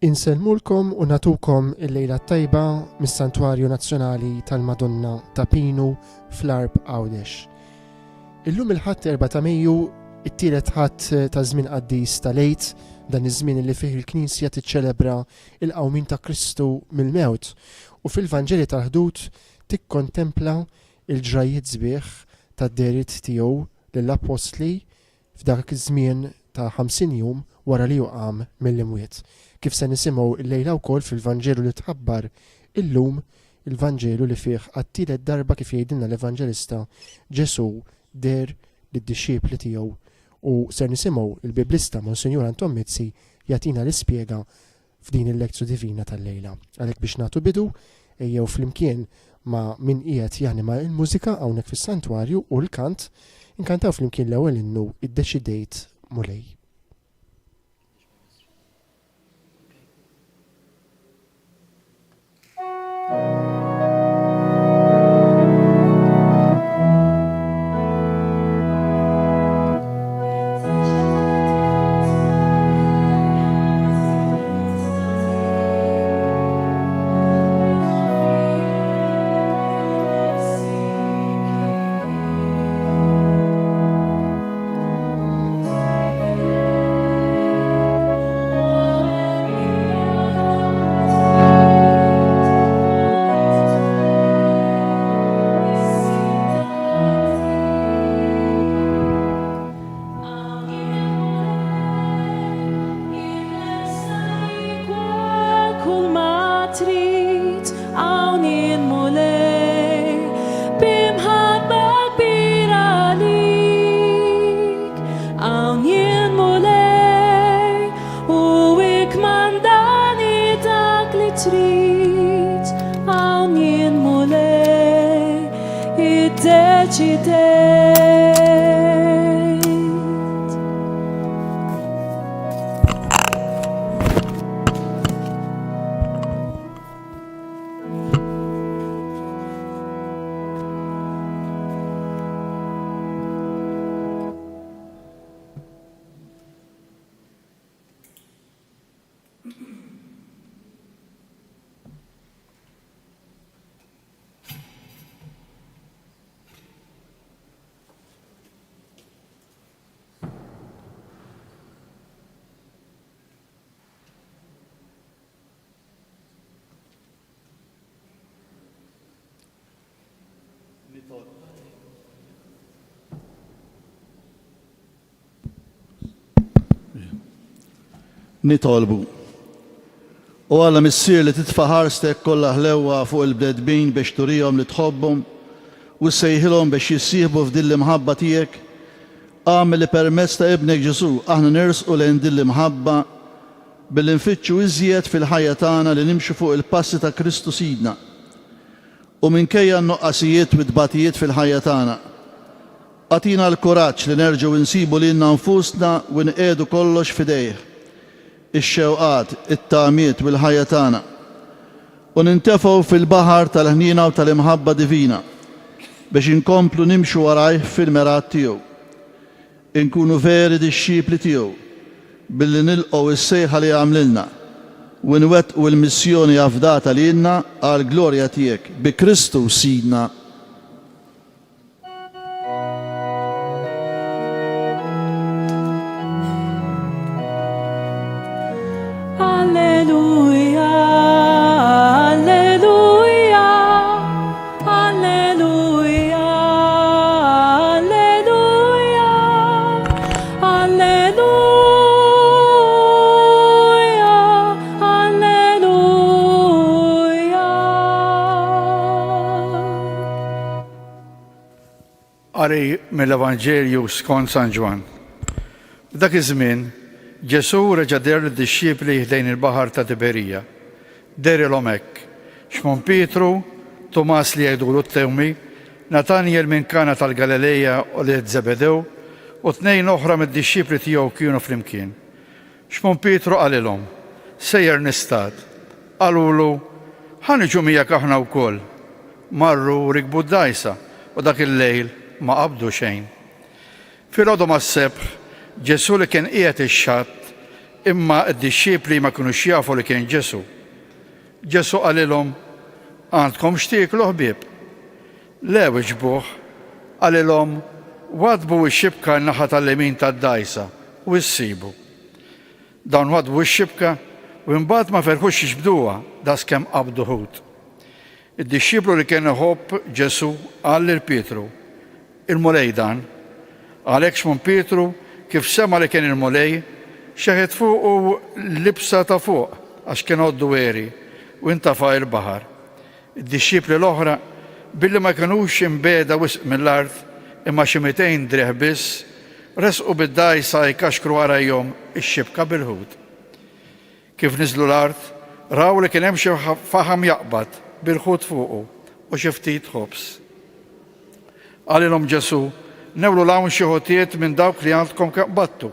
Insellmulkom u natukom il-lejla tajba mis-Santwarju Nazzjonali tal-Madonna ta' Pinu fl-Arb Għawdex. Illum il-ħadd 4 ta' Mejju, it-tielet ħadd ta' żmien qaddis ta' Lejt, dan iż-żmien li fih il-Knisja tiċċelebra il-qawmin ta' Kristu mill-mewt u fil-Vanġeli tal-Ħdud tikkontempla il-ġrajiet sbieħ tad-deriet tiegħu lill-Apostli f'dak iż-żmien ta' 50 jum wara li juqam mill-imwiet. Kif se nisimgħu l-lejla wkoll fil-Vanġelu li tħabbar illum, il-Vanġelu li fih għat-tielet darba kif jgħidilna l-Evanġelista Ġesu der lid-dixxiepli tiegħu u ser nisimgħu il-Biblista Monsinjur Anton Mizzi jagħtina l-ispjega f'din il-lezzju divina tal-lejla. Għalhekk biex nagħtu bidu ejjew flimkien ma' min qiegħed janima l-mużika hawnhekk fis-santwarju u l-kant inkantaw flimkien l-ewwel innu iddeċidejt mulej. Nitolbu. U għalla missier li titfa' ħarstek kollha ħlewwa fuq il-bledbin biex turihom li tħobbhom u ssejħilhom biex jissieħbu f'din l-imħabba tiegħek, għamel li permezz ta' ibnek Ġesu aħna nersqu lejn din l-imħabba billi nfittxu iżjed fil-ħajja tagħna li nimxu fuq il-passi ta' Kristu Sidna. U minkejja n-noqqasijiet u d-batijiet fil-ħajja tagħna, għatina l-kuraġġ li nerġgħu insibu lilna nfusna u nqiegħdu kollox f'idejh, ix-xewqat, it-tagħmiet u l-ħajja tagħna u nintefgħu fil-baħar tal-ħniena u tal-imħabba divina biex inkomplu nimxu warajh fil-merat tiegħu. Inkunu veri dixxiepli tiegħu billi nilqgħu is-sejħa li għamlilna u nwettqu l-missjoni affdata lilna għall glorja tiegħek bi Kristu Sidna. Qari mill-Evanġelju skont San Ġwan. F'dak iż-żmien Ġesu reġa' der lid-dixxiepli ħdejn il-baħar ta' Tiberija. Derilhom hekk Xmon Pietru, Tomas li jgħidulu t-Tewmi, Natanjel minn Kana tal-Galileja u li Zebedew u 2 oħra mid-dixxiepli tiegħu kienu flimkien. Xmon Pietru qalilhom: sejjer nistad. Qalulu: ħaniġu miegħek aħna wkoll. Marru rikbu d-dajsa u dak il-lejl ma qabdu xejn. Filgħodu mas-sebħ Ġesu li kien qiegħed ix-xatt imma d-dixxiepli ma kinux jafu li kien Ġesu. Ġesu qalilhom għandkom xtieklu ħbieb. Le wiġbuh qalilhom wadbu x-xibka n-naħa tal-lemin tad-dajsa u issibu. Dawn wadbu x-xibka u imbagħad ma ferħux jixbduha daskemm qabdu ħut. Id-dixxieplu li kien iħobb Ġesu qal lil Pietru, il-mulej dan, għalhekk Xmon Pietru kif sema li kien il-mulej xeħed fuqu l-libsa ta' fuq għax kien għoddu weri u intafa' il-baħar. Id-dixxiepli l-oħra billi ma kinux imbeda wisq mill-art imma xi 200 drieħ biss resqu bid-dajsa jkaxkru warajhom ix-xibka bil-ħut. Kif niżlu l-art raw li kien hemm xi faħam jaqbad bil-ħut fuqu u xi ftit ħobs. Qalilhom Ġesu, newlu l-hawn xi ħotiet minn dawk li għandkom kaqbattu.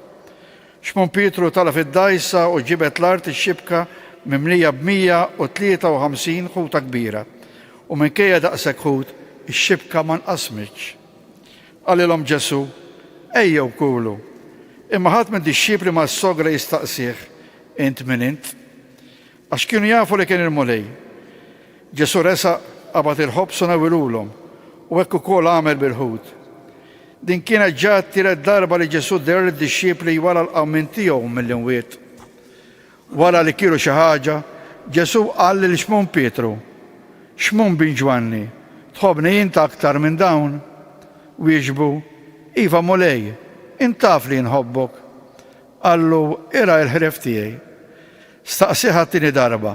Xmon Pietru tala fid-dajsa u ġibet l-art ix-xibka mimlija b'153 ħuta kbira u minkejja daqshekk ħut ix-xibka ma nqasmitx. Qalilhom Ġesu, ejjew kulu, imma ħadd minn dixxiepli ma s-sogra jistaqsih, int min int? Għax kienu jafu li kien il-mulej. Ġesu resa qabad il-ħobs u nawilulhom u hekk ukoll għamel bil-ħut. Din kienet ġa t-tielet darba li Ġesu der lid-dixxiepli wara l-qawmin tiegħu mill-imwiet. Wara li kienu xi ħaġa, Ġesu qal lil Xmon Pietru, Xmon bin Ġwanni, tħobbni int aktar minn dawn? Wieġbu, iva mulej, int taf li nħobbok. Qallu, ira l-ħref tiegħi. Staqsiha t-tieni darba,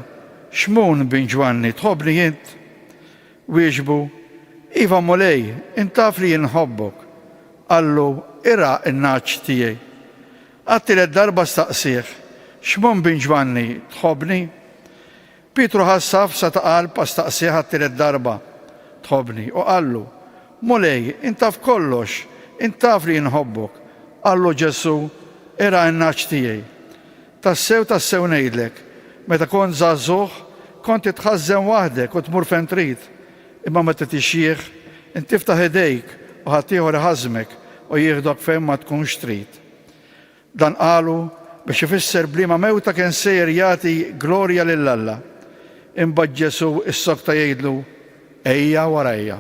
Xmon bin Ġwanni, tħobbni int? Wieġbu, iva mulej, int taf li nħobbok. Qallu, ira n-naċ tiegħi. Għat-tielet darba staqsih, Xmon bin Ġwanni, tħobbni? Pietru ħassaf sa ta' qalb staqsih għat-tielet darba, tħobbni, u qallu, mulej, int taf kollox, int taf li nħobbok. Qallu Ġesu, ira n-naċ tiegħi. Tassew ngħidlek, meta kont żagħżugħ kont titħażżen waħdek u tmur fejn trid, imma meta tixjieħ int tiftaħ idejk u ħadd ieħor iħażmek u jieħdok fejn ma tkunx trid. Dan qalu biex ifisser bliema mewta kien sejjer jagħti glorja lil Alla. Imbagħad Ġesu s-sokta jgħidlu, ejja warajja.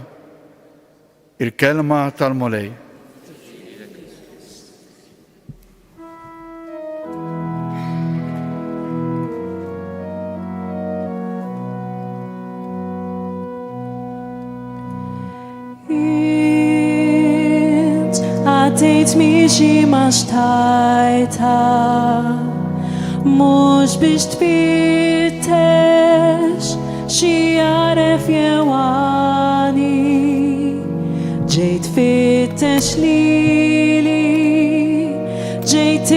Il-kelma tal-mulej. Għaddejt miexi ma xtajta, mux biex tfittex xi jaref jewani. Ġejt fittex lili, ġejt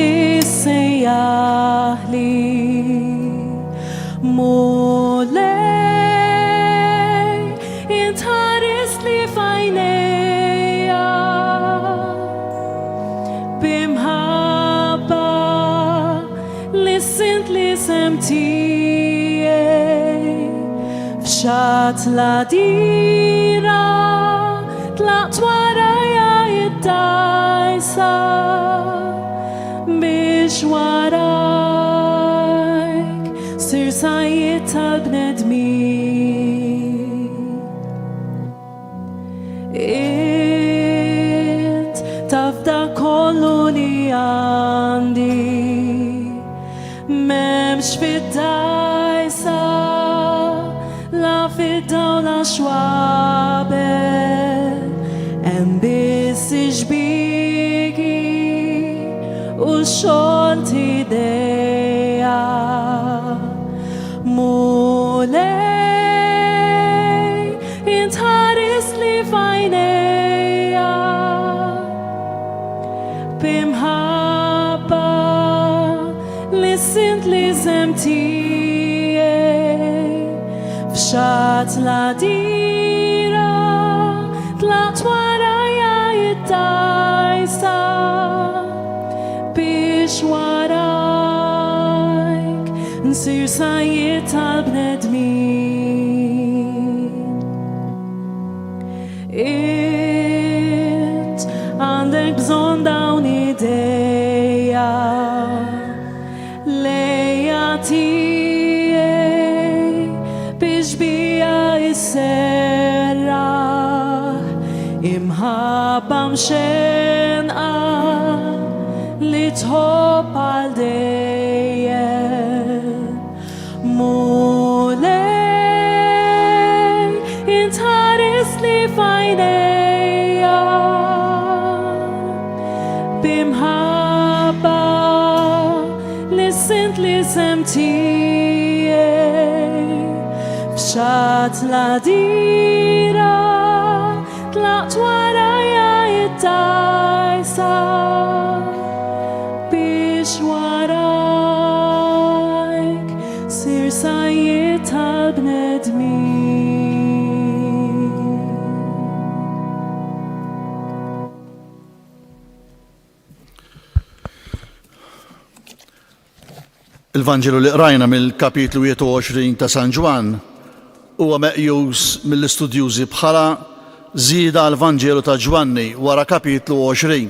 issejjaħli. Mulej, int ħares li f'għajnejja, bimħabba li sint l-isem tiegħi. F'xatt la dira tlaqt warajja id-dajsa biex warajk sir sajjiet tal-bnedmin. Int taf dak kollu li għandi, m'hemmx fid-dajsa la fid-dawl la xwabel, hemm biss iġbiegi u xogħol tidejja. Mulej, int ħares li f'għajnejja, bimħabba li sint l-isem tiegħi. F'xatt la dira tlaqt warajja id-dajsa biex warajk nsir sajjiet tal-bnedmin. Int għandek bżonn dawn idejja Bimħabba mxenqa li tħobb għal dejjem mulej intħares li f'għajnejja bimħabba li sint li sem tiegħi f'xatt l-għadira tlaqt warajja id-dajsa biex warajk sir sajjiet tal-bnedmin. Il-Vanġelu li qrajna mill-kapitlu 21 ta' San Ġwan huwa meqjus mill-istudjużi bħala żieda għall-Vanġelu ta' Ġwanni wara kapitlu 20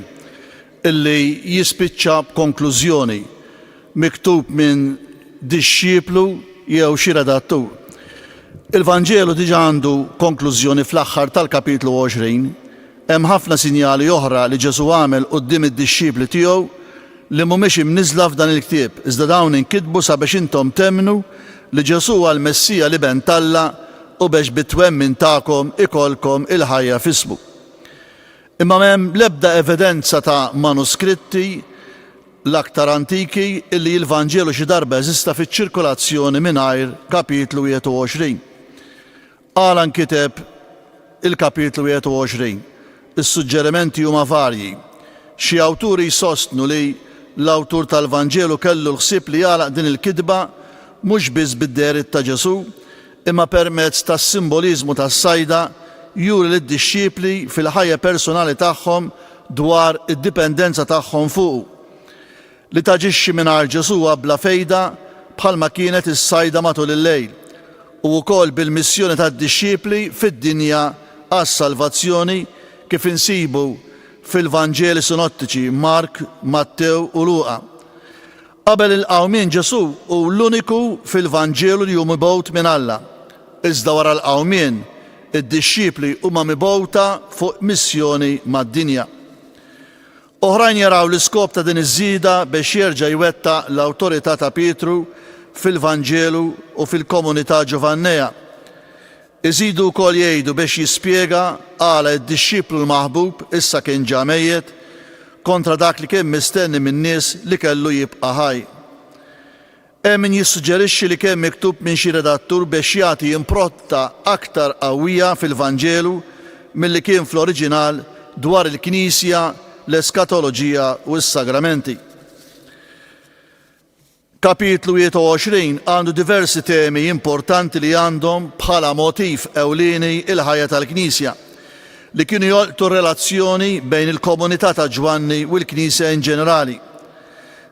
illi jispiċċa b'konklużjoni miktub minn dixxieplu jew xi redattur. Il-Vanġelu diġà għandu konklużjoni fl-aħħar tal-kapitlu 20, hemm ħafna sinjali oħra li Ġesu għamel quddiem id-dixxiepli tiegħu li mhumiex imniżla f'dan il-ktieb, iżda dawn inkitbu sabiex intom temnu li Ġesu huwa l-Messija li ben Alla u biex bit-twemmin tagħkom ikolkom il-ħajja f'ismu. Imma m'hemm l-ebda evidenza ta' manuskritti l-aktar antiki illi l-Vanġelu xi darba eżista fiċ-ċirkolazzjoni mingħajr kapitlu 21. Għala nkiteb il-kapitlu 21. Is-suġġerimenti huma varji. Xi awturi jsostnu li l-awtur tal-Vanġelu kellu l-ħsieb li jagħlaq din il-kitba mhux biss bid-dehriet ta' Ġesu, imma permezz tas-simboliżmu tas-sajda juri lid-dixxiepli fil-ħajja personali tagħhom dwar id-dipendenza tagħhom fuqu. Li taġixxi mingħajr Ġesu bla fejda bħalma kienet is-sajda matul il-lejl u wkoll bil-missjoni tad-dixxiepli fid-dinja għas-salvazzjoni kif insibu fil-Vanġeli sinottiċi Mark, Mattew u Luqa. Qabel il-qawmien Ġesu hu l-uniku fil-Vanġelu li hu mibgħut minn Alla. Iżda wara l-qawmien id-dixxiepli huma mibgħuta fuq missjoni mad-dinja. Oħrajn jaraw l-iskop ta' din iż-żieda biex jerġa' jwettaq l-awtorità ta' Pietru fil-Vanġelu u fil-komunità Ġovannea. Iżidu wkoll jgħidu biex jispjega għala d-dixxieplu l-maħbub issa kien ġa mejjed kontra dak li kien mistenni min-nies li kellu jibqa' ħaj. Hemm min jissuġġerixxi li kien miktub minn xi redattur biex jagħti impronta aktar qawwija fil-Vanġelu milli kien fl-oriġinal dwar il-Knisja, l-eskatoloġija u s-sagramenti. Kapitlu 21 għandu diversi temi importanti li għandhom bħala motiv ewlieni il-ħajja tal-Knisja li kienu jolqtu relazzjoni bejn il-komunità ta' Ġwanni u l-Knisja in ġenerali.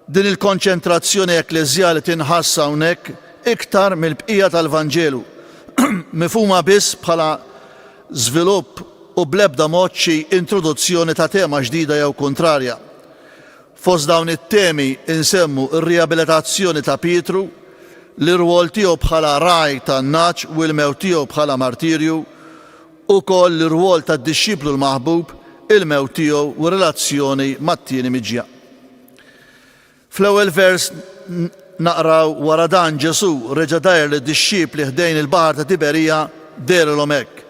Din il-konċentrazzjoni ekklesjali tinħassa hawnhekk iktar mill-bqija tal-Vanġelu, mifhuma biss bħala żvilupp u bl-ebda mod xi introduzzjoni ta' tema ġdida jew kontrarja. Fost dawn it-temi insemmu r-riabilitazzjoni ta' Pietru, l-irwol tiegħu bħala raj tan-naċ u l-mewt tiegħu bħala martirju, ukoll l-irwol tad-dixxieplu l-maħbub, il-mewt tiegħu u relazzjoni mat-tieni miġja. Fl-ewwel vers naqraw wara dan Ġesu reġa' dajr lid-dixxiepli ħdejn il-baħar ta' Tiberija derelhom hekk.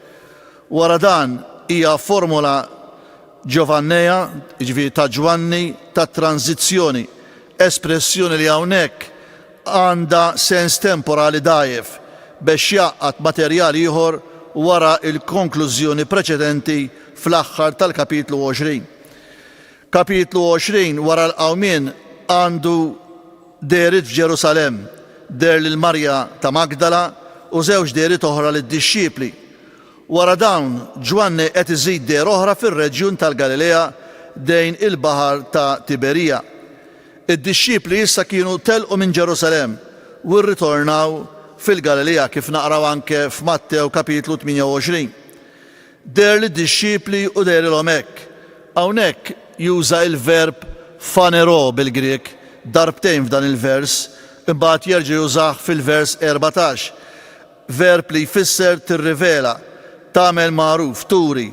Wara dan hija formula Ġovannea, jiġifieri ta' Ġwanni ta' tranzizzjoni, espressjoni li hawnhekk għandha sens temporali dgħajjef biex jgħaqqad materjal ieħor wara il-konklużjoni preċedenti fl-aħħar tal-kapitlu 20. Kapitlu 20 wara l-qawmien għandu dehriet f'Ġerusalem, der lil Marja ta' Magdala u żewġ dehriet oħra lid-dixxiepli. Wara dawn Ġwanni qed iżid deher oħra fir-reġjun tal-Galilea dejn il-baħar ta' Tiberija. Id-dixxiepli issa kienu telqu minn Ġerusalem u rritornaw fil-Galilea kif naqraw anke f'Mattew kapitlu 28. Der lid-dixxiepli u derilhom hekk. Hawnhekk juża il-verb fanero bil-Griek darbtejn f'dan il-vers, imbagħad jerġa' jużah fil-vers 14. Verb li jfisser tirrivela, tagħmel magħruf, turi,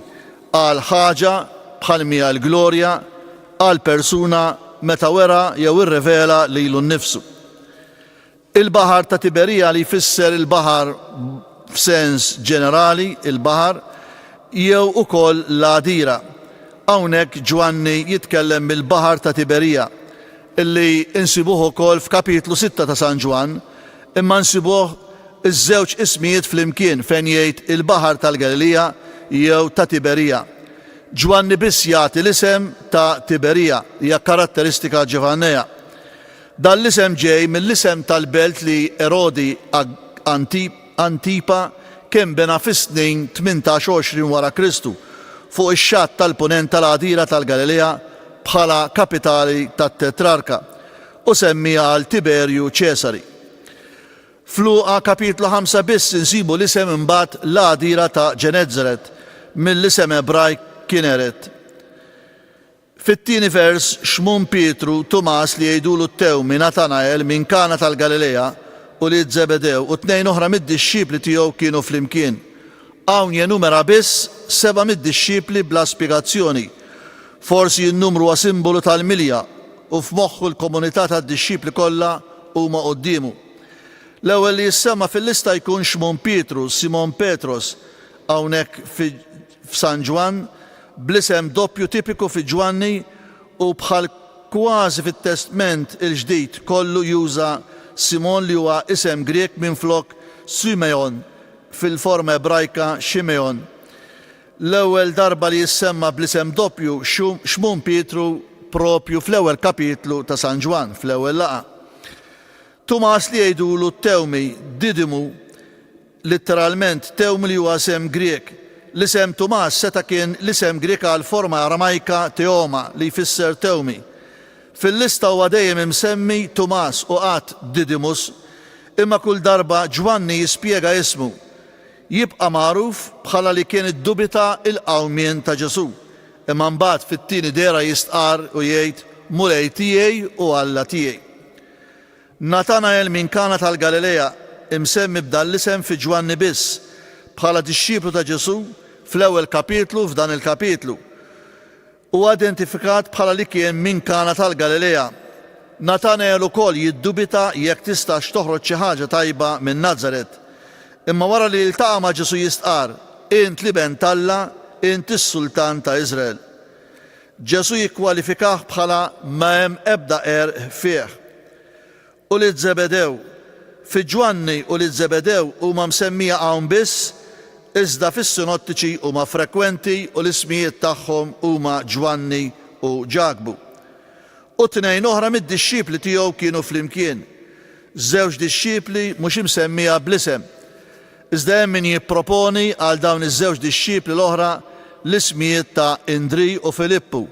għal ħaġa bħal mija l-glorja għal persuna meta wera jew irrevela lilu nnifsu. Il-baħar ta' Tiberija li jfisser il-baħar f'sens ġenerali, il-baħar, jew ukoll l-għadira. Hawnhekk Ġwanni jitkellem bil-baħar ta' Tiberija illi insibuh ukoll f'kapitlu 6 ta' San Ġwan, imma nsibuh iż-żewġ ismijiet flimkien fejn jgħid il-baħar tal-Galilija jew ta' Tiberija. Ġwanni biss jagħti l-isem ta' Tiberija, hija karatteristika Ġevanneja. Dan l-isem ġej mill-isem tal-belt li Erodi Antipa kien bena fis-snin 18-20 wara Kristu fuq ix-xatt tal-punent tal-għadira tal-Galilea bħala kapitali tat-Tetrarka u semmija għal Tiberju Ċesari. F'Luqa kapitlu 5 biss insibu l-isem imbagħad l-għadira ta' Ġeneżaret mill-isem Ebrajk Kineret. Fit-tieni vers Xmun Pietru, Tumas li jgħidulu t-Tewmi, Natanael minn Kana tal-Galilea u li Zebedew u tnejn oħra mid-dixxipli tiegħu kienu flimkien. Hawn jenumera biss 7 mid-dixxipli bla spjegazzjoni. Forsi n-numru huwa simbolu tal-milja u f'moħħu l-komunità tad-dixxipli kollha huma qudiemu. L-ewwel li jissemma fil-lista jkun Xmun Pietru, Simon Petros, hawnhekk f'San Ġwan, bl-isem doppju tipiku fi Ġwanni u bħal kważi fit-Testament il-ġdid kollu juża Simon li huwa isem Grek minflok Simeon fil-forma Ebrajka Ximeon. L-ewwel darba li jissemma bl-isem doppju Xmun Pietru propju fl-ewwel kapitlu ta' San Ġwan, fl-ewwel laqa. Tumas li jgħidulu t-Tewmi, Didimu, litteralment Tewmi li huwa isem Grek. L-isem Tumas seta kien l-isem Grek għal forma Aramajka Teoma li jfisser Tewmi. Fil-lista huwa dejjem imsemmi Tumas u qatt Didimus, imma kull darba Ġwanni jispjega ismu. Jibqa' magħruf bħala li kien iddubita il-qawmien ta' Ġesu, imma mbagħad fit-tieni dera jistqar u jgħid mulej tiegħi u Alla tiegħi. Natanael minn Kana tal-Galilea imsemmi b'dan l-isem fi Ġwanni biss bħala dixxiplu ta' Ġesu fl-ewwel kapitlu f'dan il-kapitlu. Huwa identifikat bħala li kien minn Kana tal-Galilea. Natanael ukoll jiddubita jekk tistax toħroġ xi ħaġa tajba minn Nażaret. Imma wara li ltaqa' ma' Ġesu jistqar, int liben Talla, int is-Sultan ta' Iżrael. Ġesu jikkwalifikah bħala ma hemm ebda fih. U li Zebedew, fi Ġwanni u li Zebedew huma msemmija hawn biss, iżda fis-sinottiċi huma frekwenti u l-ismijiet tagħhom huma Ġwanni u Ġakbu. U tnejn oħra mid-dixxipli tiegħu kienu flimkien. Żewġ dixxipli mhux imsemmija bl-isem. Iżda hemm min jipproponi għal dawn iż-żewġ dixxipli l-oħra l-ismijiet ta' Indri u Filippu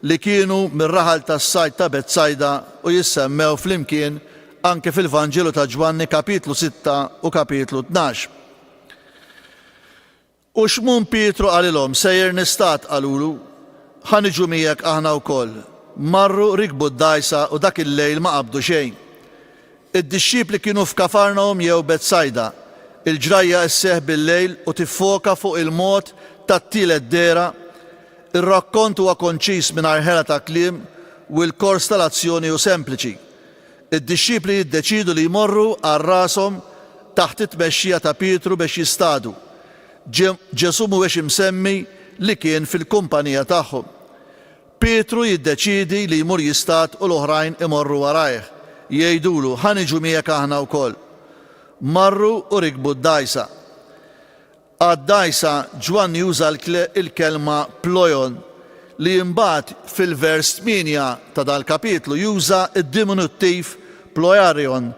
li kienu mir-raħal tas-sajd ta' Betsajda u jissemmew flimkien anke fil-Vanġelu ta' Ġwanni kapitlu 6 u kapitlu 12. U Xmun Pietru għalilhom sejjer nistat qalulu, ħaniġu miegħek aħna wkoll. Marru rikbu d-dajsa u dak il-lejl ma qabdu xejn. Id-dixxipli kienu f'Kafarnawm jew Betsajda. Il-ġrajja sseħħ bil-lejl u tiffoka fuq il-mod tat-tielet dera. Ir-rakkont huwa konċis mingħajr ħela ta' kliem u l-kors tal-azzjoni hu sempliċi. Id-dixxipli jiddeċidu li jmorru għal rashom taħt it-tmexxija ta' Pietru biex jistadu. Ġesu mhuwiex imsemmi li kien fil-kumpanija tagħhom. Pietru jiddeċidi li jmur jistad u l-oħrajn imorru warajh. Jgħidulu ħaniġu miegħek aħna wkoll. Marru u rikbu d-dajsa. Għad-dajsa Ġwanni juża il-kelma plojon li mbagħad fil-vers 8 ta' dal-kapitlu juża id-diminuttiv plojarion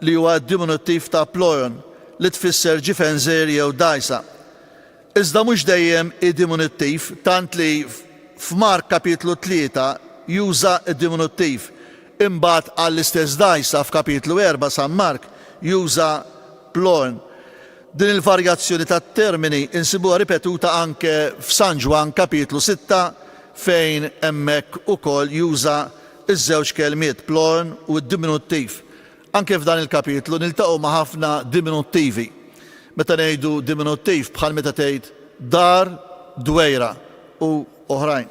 li huwa d-diminuttiv ta' plojon li tfisser ġifenżer jew dajsa. Iżda mhux dejjem id-diminuttiv tant li f'Mark kapitlu 3 juża id-diminuttiv. Imbagħad għall-istess dajsa f'kapitlu 4 San Mark juża plon. Din il-varjazzjoni tat-termini insibuha ripetuta anke f'San Ġwan kapitlu 6 fejn hemmhekk ukoll juża iż-żewġ kelmiet plon u d-diminuttiv. Anke f'dan il-kapitlu niltaqgħu ma' ħafna diminuttivi. Meta ngħidu diminuttiv bħal meta tgħid dar dwejra u oħrajn.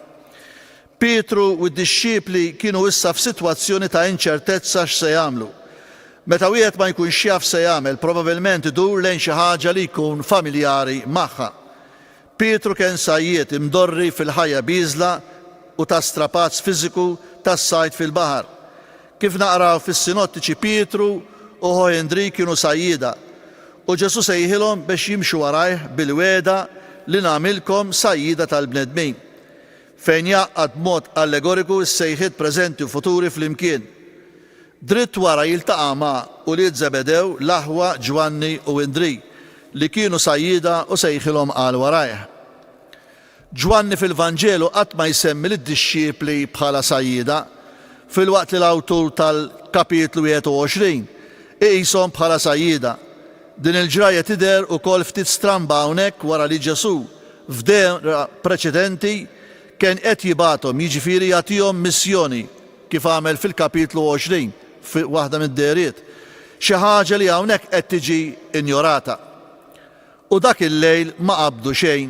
Pietru u d-disċipli kienu issa f'sitwazzjoni ta' inċertezza x'se jagħmlu. Meta wieħed ma jkunx jaf se jagħmel, probabbilment idur lejn xi ħaġa li jkun familjari magħha. Pietru kien sajjied imdorri fil-ħajja biżla u ta' strapazz fiżiku tas-sajd fil-baħar. Kif naqraw fis-sinottiċi Pietru u Ħoendri kienu sajjieda u Ġesu sejħilhom biex jimxu warajh bil-weda li nagħmilkom sajjieda tal-bnedmin, fejn jaqqad b'mod allegoriku s-sejħiet preżenti u futuri flimkien. Dritt wara jiltaqa' ma' ulied Zebedew l-aħwa Ġwanni u Indri li kienu sajjieda u sejħilhom qal warajh. Ġwanni fil-Vanġelu qatt ma jsemmi lid-disċipli bħala sajjieda, filwaqt li l-awtur tal-kapitlu 21 iqishom bħala sajjieda. Din il-ġraja tidher ukoll ftit stramba hawnhekk wara li Ġesu f'dehra preċedenti kien qed jibgħathom, jiġifieri jagħtihom missjoni kif għamel fil-kapitlu 20 fi waħda mid-dehriet, xi ħaġa li hawnhekk qed tiġi injorata. U dak il-lejl ma qabdu xejn.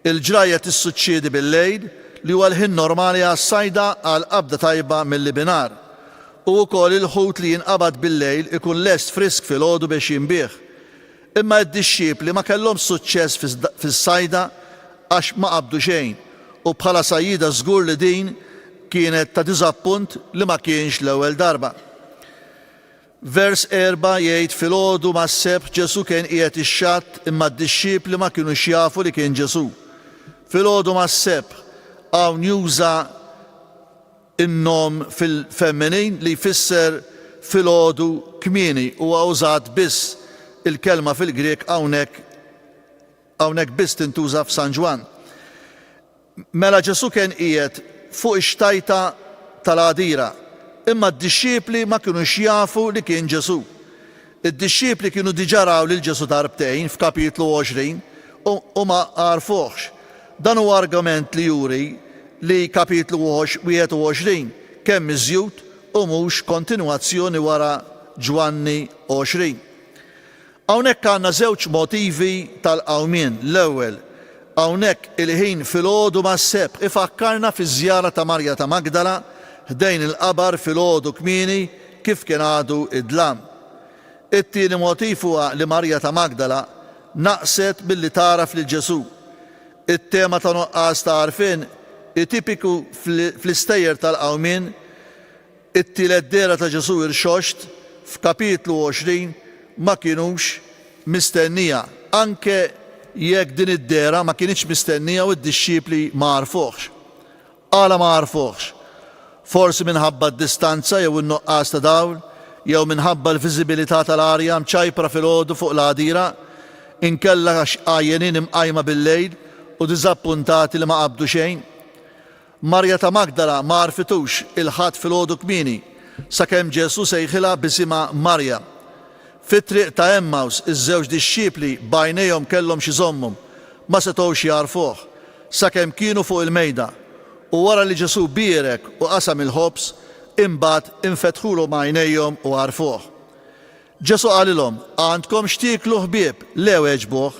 Il-ġraja tissuċċiedi bil-lejl li huwa l-ħin normali għas-sajda għal qabda tajba mill-libinar. U wkoll il-ħut li jinqabad bil-lejl ikun lest frisk filgħodu biex jinbih. Imma d-disċipli ma kellhomx suċċess fis-sajda għax ma qabdu xejn. U bħala sajjieda żgur li din kienet ta' diżappunt li ma kienx l-ewwel darba. Vers 4 jgħid filgħodu mas-sebt Ġesu kien qiegħed ix-xatt imma d-disċipli ma kinux jafu li kien Ġesu. Filgħodu mas-sebt hawn juża in-nom fil-femmin li jfisser filgħodu kmieni huwa użat biss il-kelma fil-Grek hawnhekk biss tintuża f'San Ġwan. Mela Ġesu kien qiegħed fuq ix-xtajta tal-għadira, imma d-disċipli ma kinux jafu li kien Ġesu. Id-disċipli kienu diġà raw lil Ġesu darbtejn f'kapitlu 20 u ma għarfuhx. Dan huwa argument li juri li kapitlu 21 kemm miżjud u mhux kontinwazzjoni wara Ġwanni 20. Hawnhekk għandna żewġ motivi tal-qawmien. L-ewwel, hawnhekk il-ħin filgħodu mas-sebt ifakkarna fiż-żjara ta' Marja ta' Magdala ħdejn il-qabar filgħodu kmieni kif kien għadu id-dlam. It-tieni motiv huwa li Marja ta' Magdala naqset billi taraf lil Ġesu. It-tema ta' nuqqas ta' għarfien tipiku fl-istejjer tal-qawmien. It-tielet dehra ta' Ġesu irxoxt f'kapitlu 20 ma kienux mistennija, anke jekk din id-dehra ma kienx mistennija u d-disċipli ma għarfuhx. Għala ma għarfuhx. Forsi minħabba d-distanza jew in-nuqqas ta' dawl, jew minħabba l-viżibilità tal-arja mċajpra filgħodu fuq l-għadira, inkella għax għajjenin imqajma bil-lejl u diżappuntati li ma qabdu xejn. Marja ta' Magdala ma għarfitux il-ħadd filgħodu kmieni sakemm Ġesu sejħilha b'isimha Marja. Fit-triq ta' Emmaus iż-żewġ disċipli bajnejhom kellhom xi żommhom ma setgħux jarfuh sakemm kienu fuq il-mejda u wara li Ġesu bierek u qasam il-ħobż imbagħad infetħulhom għajnejhom u għarfuh. Ġesu qalilhom: għandkom x'tieklu ħbieb? Le weġbuh.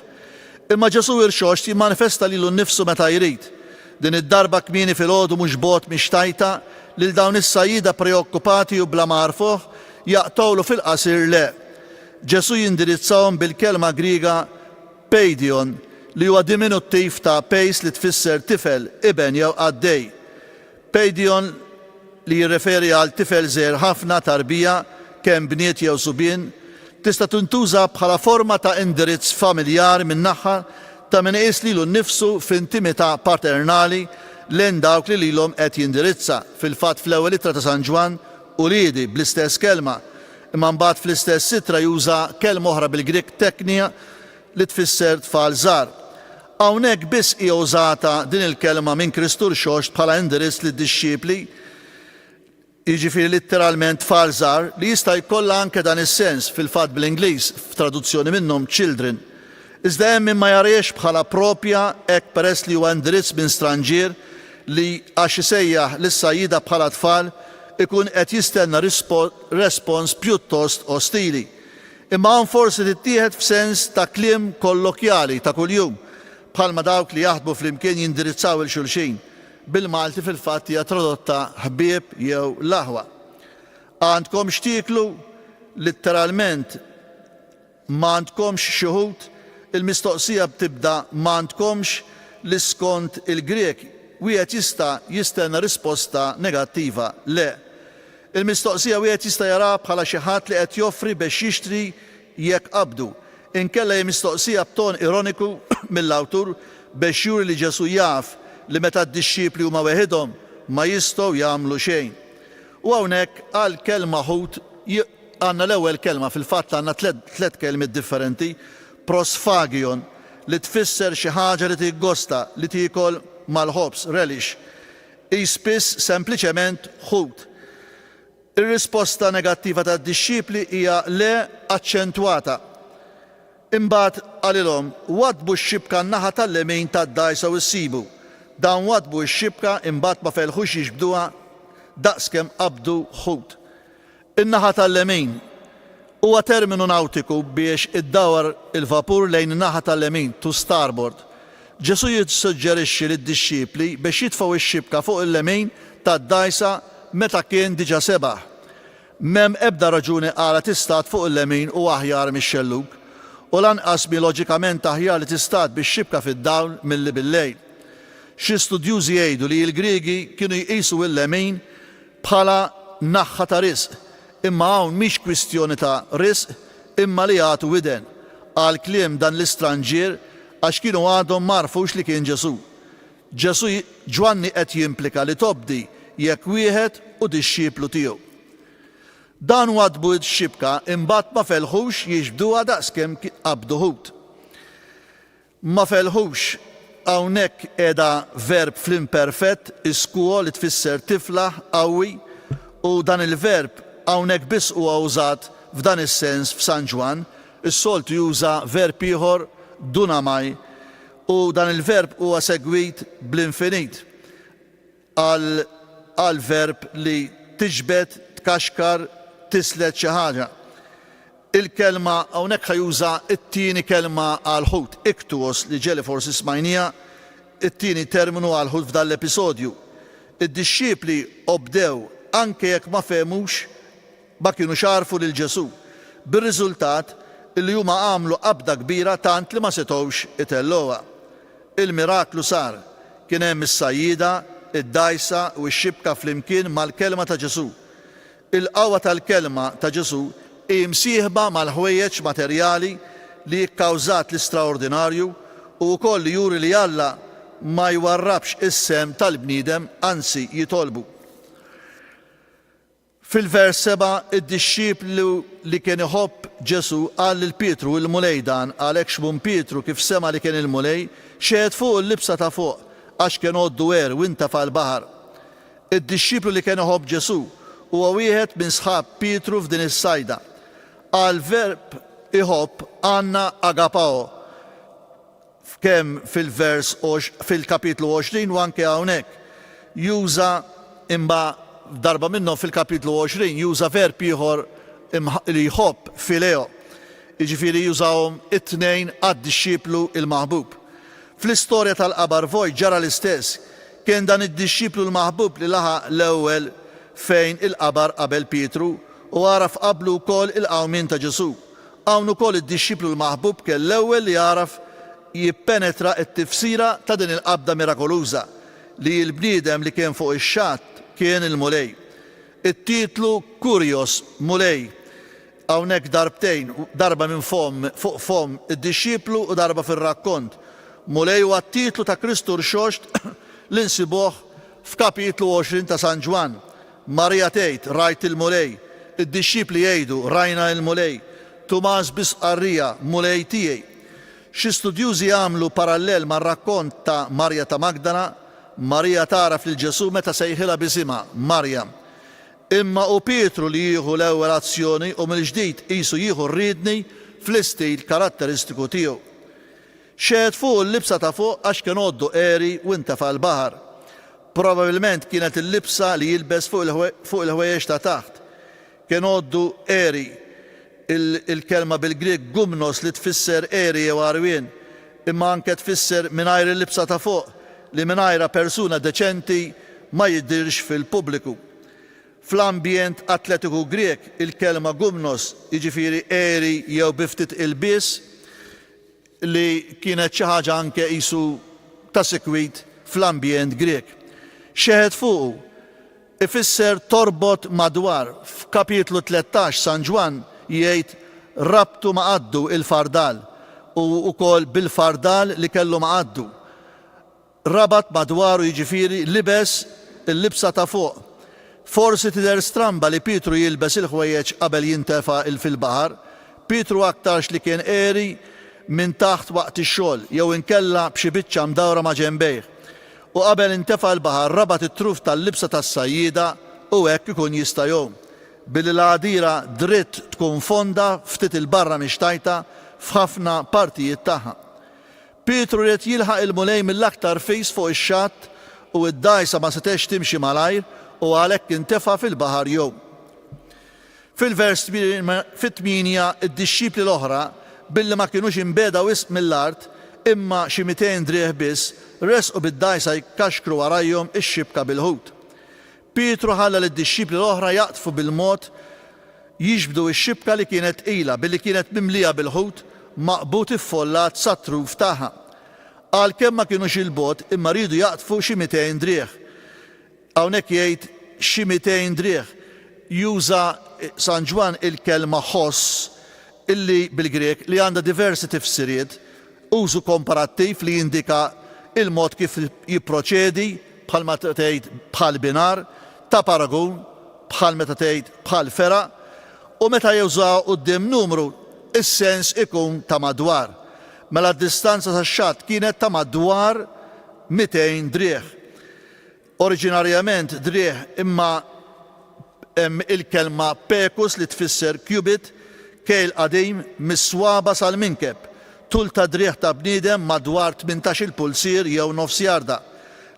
Imma Ġesu irxoxt jimmanifesta lilu nnifsu meta jrid. Din id-darba kmieni filgħodu mhux bogħod mixtajta lil dawn is-sajjieda preokkupati u bla ma għarfuh jaqtgħulu fil-qasir le. Ġesu jindirizzahom bil-kelma Griega peidion li huwa diminuttiv ta' pejs li tfisser tifel, iben jew għaddej. Peidion li jirreferi għal tifel żgħir ħafna tarbija kemm bniet jew subien tista' tintuża bħala forma ta' indirizz familjari min-naħa ta' min qis lilu nnifsu f'intimità paternali lejn dawk li lilhom qed jindirizza. Fil-fatt fl-ewwel ittra ta' San Ġwan uliedi bl-istess kelma, imma mbagħad fl-istess ittra juża kelma oħra bil-Grik teknija li tfisser tfal żgħar. Hawnhekk biss hija użata din il-kelma minn Kristur xoxt bħala indirizz lid-disċipli, jiġifieri letteralment tfal żgħar li jista' jkollha anke dan is-sens fil-fatt bl-Ingliż f'traduzzjoni minnhom children. Iżda hemm min ma jariex bħala proprja hekk peress li huwa indirizz minn stranġier li għax isejjaħ lis-sajjieda bħala tfal ikun qed jistenna respons pjuttost ostili. Imma hawn forsi tittieħed f'sens ta' kliem kollokjali ta' kuljum bħalma dawk li jaħdmu flimkien jindirizzaw il-xulxin. Bil-Malti fil-fatt hija tradotta ħbieb jew laħwa. Għandkom x'tieklu? Litteralment ma għandkomx xi wħud, il-mistoqsija btibda ma għandkomx li skont il-Grek wieħed jista' jistenna risposta negattiva. Le. Il-mistoqsija wieħed jista' jara bħala xi ħadd li qed joffri biex jixtri jekk qabdu. Inkella hija mistoqsija b'ton ironiku mill-awtur biex juri li Ġesu jaf li meta d-dixxiepli huma weħidhom ma jistgħu jagħmlu xejn. U hawnhekk għal kelma ħut għandna l-ewwel kelma, fil-fatt għandna tliet kelmiet differenti, prosfagion li tfisser xi ħaġa li tiggosta li tiekol mal-ħobs, relish. Hi spiss sempliċement ħut. Ir-risposta negattiva tad-dixxiepli hija le aċċentwata. Imbagħad għalilhom wadbu x-xibka n-naħa tal-lemin tad-dgħajsa u ssibu. Dan wadbu x-xibka imbagħad ma felħux jiġbduha daqskemm qabdu ħut. In-naħa tal-lemin huwa terminu nawtiku biex iddawar il-vapur lejn in-naħa tal-lemin, to starboard. Ġesu jissuġġerixxi lid-dixxiepli biex jitfgħu x-xibka fuq il-lemin tad-dgħajsa meta kien diġà sebaħ. M'hemm ebda raġuni għala tistat fuq il-lemin u aħjar mix-xellug, u lanqas bioloġikament aħjar li tistat bix-xibka fid-dawl milli bil-lejl. Xi studjużi jgħidu li l-Griegi kienu jqisu il-lemin bħala naħħa ta' risq, imma hawn mhix kwistjoni ta' risq imma li jagħtu widen għal kliem dan l-istranġier għax kienu għadhom marfux li kien Ġesu. Ġesu Ġwanni qed jimplika li tobdi jekk wieħed u dixxieplu tiegħu. Dan wadbu x-xibka imbagħad ma felħux jiġbduha daqskemm qabdu ħut. Ma felħux hawnhekk qiegħda verb fl-imperfett iskuo li tfisser tiflaħ qawwi, u dan il-verb hawnhekk biss huwa użat f'dan is-sens f'San Ġwan. Is-soltu juża verb ieħor dunamai, u dan il-verb huwa segwit bl-infinit għal verb li tiġbed, tkaxkar, tislet xi ħaġa. Il-kelma hawnhekk ħajuża t-tieni kelma għal ħut, iktuos, li ġeli forsi smajnija, it-tieni terminu għal ħut f'dan l-episodju. Id-dixxiepli obdew anke jekk ma fehmux ma kienu xarfu lil Ġesu. Bir-riżultat illi huma għamlu qabda kbira tant li ma setgħux itellgħuha. Il-miraklu sar. Kien hemm is-sajjida, id-dgħajsa u x-xibka flimkien mal-kelma ta' Ġesu. Il-qawwa tal-kelma ta' Ġesu hi msieħba mal-ħwejjeġ materjali li kkawżat l-istraordinarju u wkoll li juri li Alla ma jwarrabx is-sem tal-bniedem, anzi jitolbu. Fil-vers 7 id-dixxieplu li kien iħobb Ġesu qal lil Pietru il-mulej dan għalhekk xmum Pietru kif sema li kien il-mulej xehed fuq il-libsa ta' fuq għax kien għoddu u intafa' l-baħar. Id-dixxieplu li kien iħobb Ġesu huwa wieħed minn sħab Pietru f'din is-sajda. Għal verb iħobb għandna agapao kemm fil-kapitlu 20 u anke hawnhekk juża imma darba minnhom fil-kapitlu 20 juża verb ieħor li jħobb fileo. Jiġifieri jużawhom it-tnejn għad-dixxieplu il-maħbub. Fl-istorja tal-qabar Vojt ġara l-istess. Kien dan id-dixxieplu l-maħbub li laħaq l-ewwel fejn il-qabar qabel Pietru u għaraf qablu wkoll il-qawmien ta' Ġesu. Hawn ukoll id-dixxieplu l-maħbub kien l-ewwel li jaraf jippenetra t-tifsira ta' din il-qabda mirakoluża li l-bniedem li kien fuq ix-xatt kien il-mulej. It-titlu Kurios, mulej. Hawnhekk darbtejn, darba minn fuq fom id-dixxieplu u darba fir-rakkont. Mulej huwa t-titlu ta' Kristu rxoxt li nsibuh f'kapitlu 20 ta' San Ġwan. Marija tgħid rajt il-mulej, id-dixxiepli jgħidu rajna il-mulej, Tumas Bisqarrija mulej tiegħi. Xi studjużi għamlu parallel mar-rakkont ta' Marja ta' Magdala. Marija taraf lil Ġesu meta sejħilha bisimha Marja. Imma u Pietru li jieħu l-ewwel azzjoni u mill-ġdid qisu jieħu rridni fl-istil karatteristiku tiegħu. Xehed fuq il-libsa ta' fuq għax kien għoddu qeri u intafa' l-baħar. Probabilment kienet il-libsa li jilbes fuq il-ħwejjeġ ta' taħt. Kien għoddu qeri. Il-kelma bil-Grieg gumnos li tfisser qeri jew arwien imma anke tfisser mingħajr il-libsa ta' fuq li mingħajra persuna deċenti ma jidhirx fil-pubbliku. Fl-ambjent atletiku Grek il-kelma gumnos jiġifieri eri jew biftit ilbies li kienet xi ħaġa anke qisu ta' sikwit fl-ambjent Grek. Xeħed fuqu ifisser torbot madwar. F'kapitlu 13 San Ġwan jgħid rabtu ma' għaddu il-fardal u wkoll bil-fardal li kellu ma' għaddu. Rabat madwaru jiġifieri libes il-libsa ta' fuq. Forsi tidher stramba li Pietru jilbes il-ħwejjeġ qabel jintefa' fil-baħar. Pietru aktarx li kien eri minn taħt waqt ix-xogħol jew inkella b'xi biċċa mdawra ma' ġenbejh. U qabel intefa' l-baħar rabat it-truf tal-libsa tas-sajjieda u hekk ikun jista' jgħum. Billi l-għadira dritt tkun fonda ftit il-barra mixtajta f'ħafna partijiet tagħha. Pietru ried jilħaq il-mulej mill-aktar fejs fuq ix-xatt u d-dgħajsa ma setgħex timxi malajr u għalhekk intefa' fil-baħar jgħum. Fil-vers 8 id-dixxipli l-oħra billi ma kinux imbeda wisq mill-art imma xi 200 drieħ biss resqu bid-dgħajsa jkaxkru warajhom ix-xibka bil-ħut. Pietru ħalla lid-dixxipli l-oħra jaqtfu bil-mod jiġbdu x-xibka li kienet ilha billi kienet mimlija bil-ħut maqbut iffollat sat-truf tagħha. Għalkemm ma kinux il-bot imma rridu jaqtfu xi 200 drieħ. Hawnhekk jgħid xi 200 drieħ. Juża San Ġwan il-kelma ħoss illi bil-Grek li għandha diversi tifsiriet, użu komparattiv li jindika il-mod kif jipproċedi bħal meta tgħid bħal binar, ta' paragun bħal meta tgħid bħal fera u meta jużaw quddiem numru is-sens ikun ta' madwar. Mela d-distanza tax-xatt kienet ta' madwar 200 drieħ. Oriġinarjament drieħ imma il-kelma pekus li tfisser cubit kejl qadim mis-swaba sal-minkeb. Tul ta' drieħ ta' bniedem madwar 18 pulsier jew nofs jarda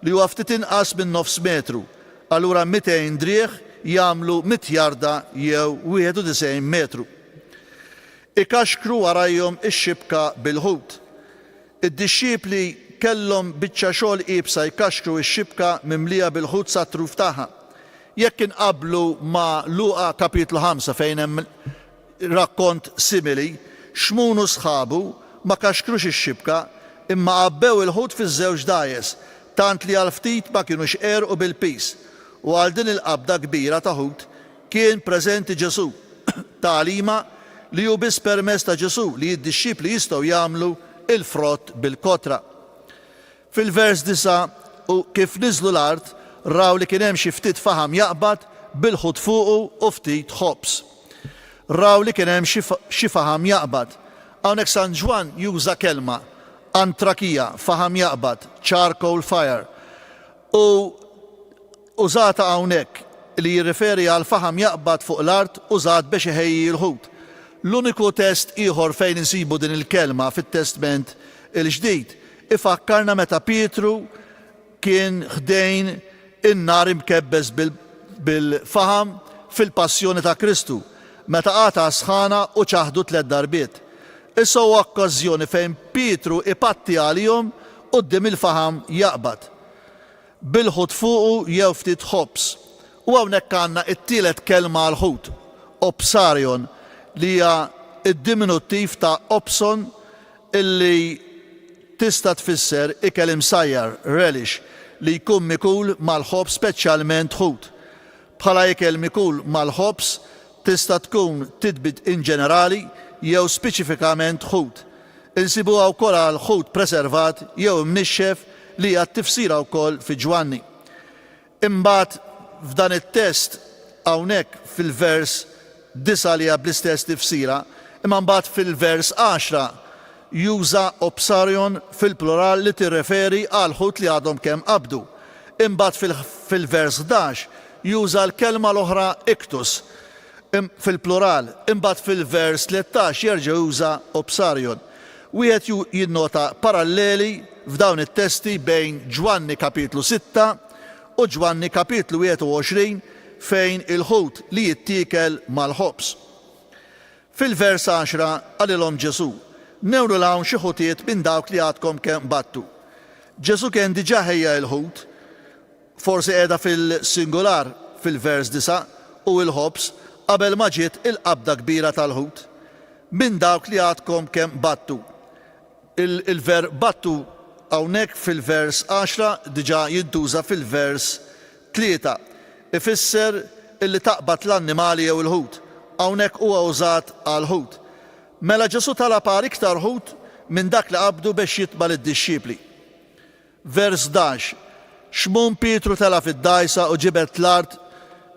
li huwa ftit inqas minn nofs metru. Allura 200 drieħ jagħmlu 100 jarda jew 91 metru. Ikaxkru warajhom ix-xibka bil-ħut. Id-dixxipli kellhom biċċa xogħol qiebsa jkaxkru x-xibka mimlija bil-ħut sat-truf tagħha. Jekk inqablu ma' Luqa kapitlu 5 fejn hemm rakkont simili, xmunu sħabu ma kaxkrux ix-xibka imma qabbew il-ħut fiż-żewġ dajes tant li għal ftit ma kinux qerqu bil-pis u għal din il-qabda kbira ta' ħut kien preżenti Ġesu tagħlima li hu biss permezz ta' Ġesu li d-dixxipli jistgħu jagħmlu il-frott bil-kotra. Fil-vers 9 u kif niżlu l-art raw li kien hemm xi ftit faħam jaqbad bil-ħut fuqu u ftit ħobs. Raw li kien hemm xi faħam jaqbad. Hawnhekk San Ġwan juża kelma antrakija, faħam jaqbad, charcoal fire. U użata hawnhekk li jirriferi għal faħam jaqbad fuq l-art użat biex iħejji l-ħut. L-uniku test ieħor fejn insibu din il-kelma fit-Testament il-ġdid ifakkarna meta Pietru kien ħdejn in-nar imkebbes bil-faħam fil-passjoni ta' Kristu meta qata sħana u ċaħdu 3 darbiet. Issa huwa okkażjoni fejn Pietru ipatti għalihom quddiem il-faħam jaqbad bil-ħut fuqu jew ftit ħobs. U hawnhekk għandna t-tielet kelma għal ħut, opsarion, li hija id-diminuttiv ta' opson illi tista' tfisser ikel imsajjar, relish, li jkun mikul mal-ħobs speċjalment ħut. Bħala ikel mikul mal-ħobs tista' tkun titbit in ġenerali jew speċifikament ħut. Insibuha wkoll għal ħut preservat jew mnixxef li hija tifsira wkoll fi Ġwanni. Imbagħad f'dan it-test hawnhekk fil-vers 9 li hija bl-istess tifsira, imma mbagħad fil-vers 10 juża opsarion fil-plural li tirreferi għal ħut li għadhom kemm qabdu. Imbagħad fil-vers 11 juża l-kelma l-oħra iktus fil-plural. Imbagħad fil-vers 13 jerġa' juża opsarion. Wieħed jinnota paralleli f'dawn it-testi bejn Ġwanni kapitlu 6 u Ġwanni kapitlu 21 fejn il-ħut li jittiekel mal-ħobs. Fil-vers 10 għalilhom Ġesu: Newru l-hawn xi ħutiet minn dawk li għadkom kemm battu. Ġesu kien diġà ħejja l-ħut, forsi qiegħda fil-singular fil-vers 9 u l-ħobs qabel ma ġiet il-qabda kbira tal-ħut. Minn dawk li għadkom kemm battu. Il-ver battu hawnhekk fil-vers 10 diġà jintuża fil-vers 3. Ifisser illi taqbad l-annimali jew il-ħut. Hawnhekk huwa użat għal-ħut. Mela Ġesu talab għal iktar ħut minn dak li qabdu biex jitbal id-dixxipli. Vers 11. Xmum Pietru tela fid-dajsa u ġibet l-art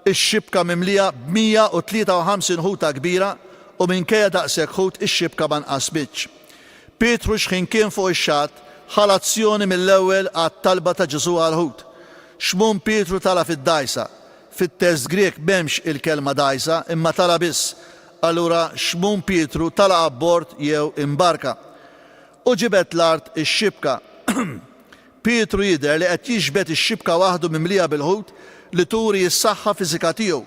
ix-xibka mimlija b'153 ħuta kbira u minkejja daqshekk ħut ix-xibka ma nqasmitx. Pietru x'ħin kien fuq ix-xatt ħal azzjoni mill-ewwel għat-talba ta' Ġesu għal-ħut. Xmum Pietru tala fid-dajsa. Fit-test Grek m'hemmx il-kelma dajsa imma tala biss. Allura xmum Pietru tala abbord jew imbarka. U ġibet l-art ix-xibka. Pietru jidher li qed jiġbed ix-xibka waħdu mimlija bil-ħut li turi s-saħħa fiżika tiegħu.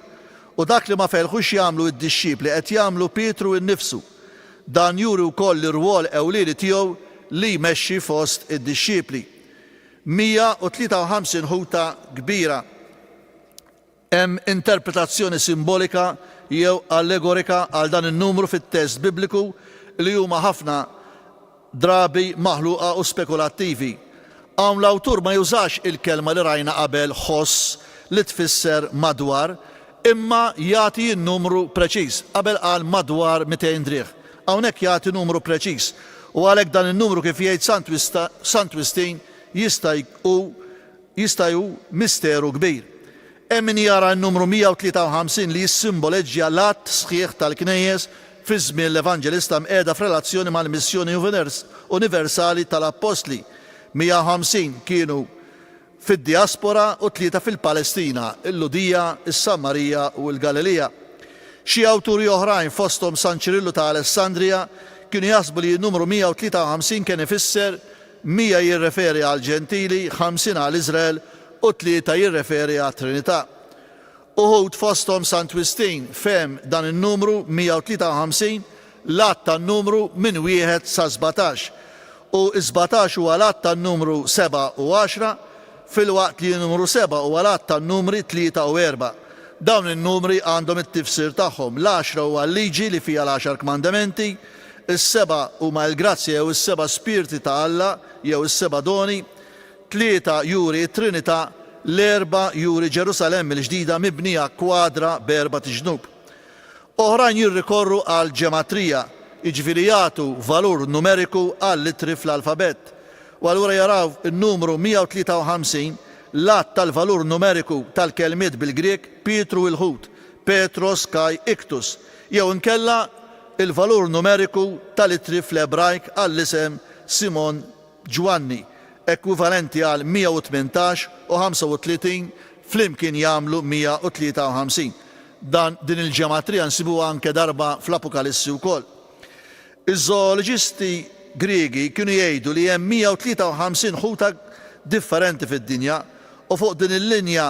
U dak li ma felħux jagħmlu d-dixxipli qed jagħmlu Pietru innifsu. Dan juri wkoll l-irwol ewlieni tiegħu li jmexxi fost id-dixxipli. 153 ħuta kbira. Hemm interpretazzjoni simbolika jew allegorika għal dan in-numru fit-test Bibliku li huma ħafna drabi maħluqa u spekulattivi. Hawn l-awtur ma jużax il-kelma li rajna qabel ħoss li tfisser madwar, imma jagħti n-numru preċiż. Qabel qal madwar 200 drieħ. Hawnhekk jagħti numru preċiż. U għalhekk dan in-numru kif jgħid Sant Wistin jista' ju misteru kbir. Hemm min jara n-numru 153 li jissimboleġġja l-att sħiħ tal-Knejjes fi żmien l-Evanġelista mqiegħda f'relazzjoni mal-missjoni universali tal-Apostli. 150 kienu fid-diaspora u 3 fil-Palestina, il-Ludija, is-Samarija u l-Galilija. Xi awturi oħrajn fosthom San Ċirillu ta' Alessandrija kienu jaħsbu li n-numru 153 kien ifisser 100 jirreferi għal ġentili, 50 għal Iżrael u 3 jirreferi għat Trinità. Uħud fosthom Sant Wistin fem dan in-numru 153 l-att tan-numru minn 1 sa 17 u 17 huwa l-att tan-numru 7 u 10 fil-waqt li n-numru 7 huwa l-att tan-numri 3 u 4. Dawn in-numri għandhom it-tifsir tagħhom. L-10 huwa l-liġi li fiha l-10 kmandamenti, is-7 huma l-grazzja jew is-7 spiriti ta' Alla jew is-7 doni, 3 juri t-Trinità, l-4 juri Ġerusalem il-ġdida mibnija kwadra b'4 tiġnub. Oħrajn jirrikorru għal ġematrija, jiġifieri jagħtu valur numeriku għal littri fl-alfabet. U allura jaraw in-numru 153 l-att tal-valur numeriku tal-kelmiet bil-Grek Pietru il-ħut, Petros kai iktus, jew inkella il-valur numeriku tal-littri fl-Ebrajk għall-isem Simon Ġwanni, ekwivalenti għal 118 u 35 flimkien jagħmlu 153. Din il-ġematrija nsibuha anke darba fl-Apokalissi wkoll. Iż-zooloġisti Griegi kienu jgħidu li hemm 153 ħuta differenti fid-dinja u fuq din il-linja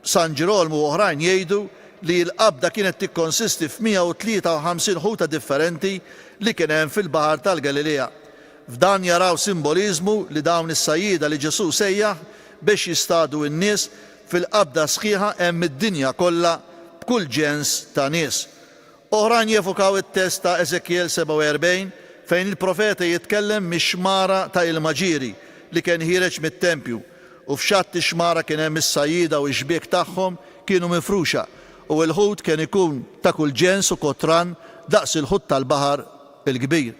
San Ġirolmu u oħrajn jgħidu li l-qabda kienet tikkonsisti f'153 ħuta differenti li kien hemm fil-Baħar tal-Galilea. F'dan jaraw simboliżmu li dawn is-sajjieda li Ġesu sejjaħ biex jistadu n-nies fil-qabda sħiħa hemm id-dinja kollha b'kull ġens ta' nies. Oħrajn jefokaw it-test ta' Eżekjel 47 fejn il-profeta jitkellem mix-xmara ta' il-Maġiri li kien ħireġ mit-tempju u f'xatt ix-xmara kien hemm is-sajjieda u x-xbiek tagħhom kienu mifruxa u l-ħut kien ikun ta' kull ġens u kotran daqs il-ħut tal-baħar il-kbir.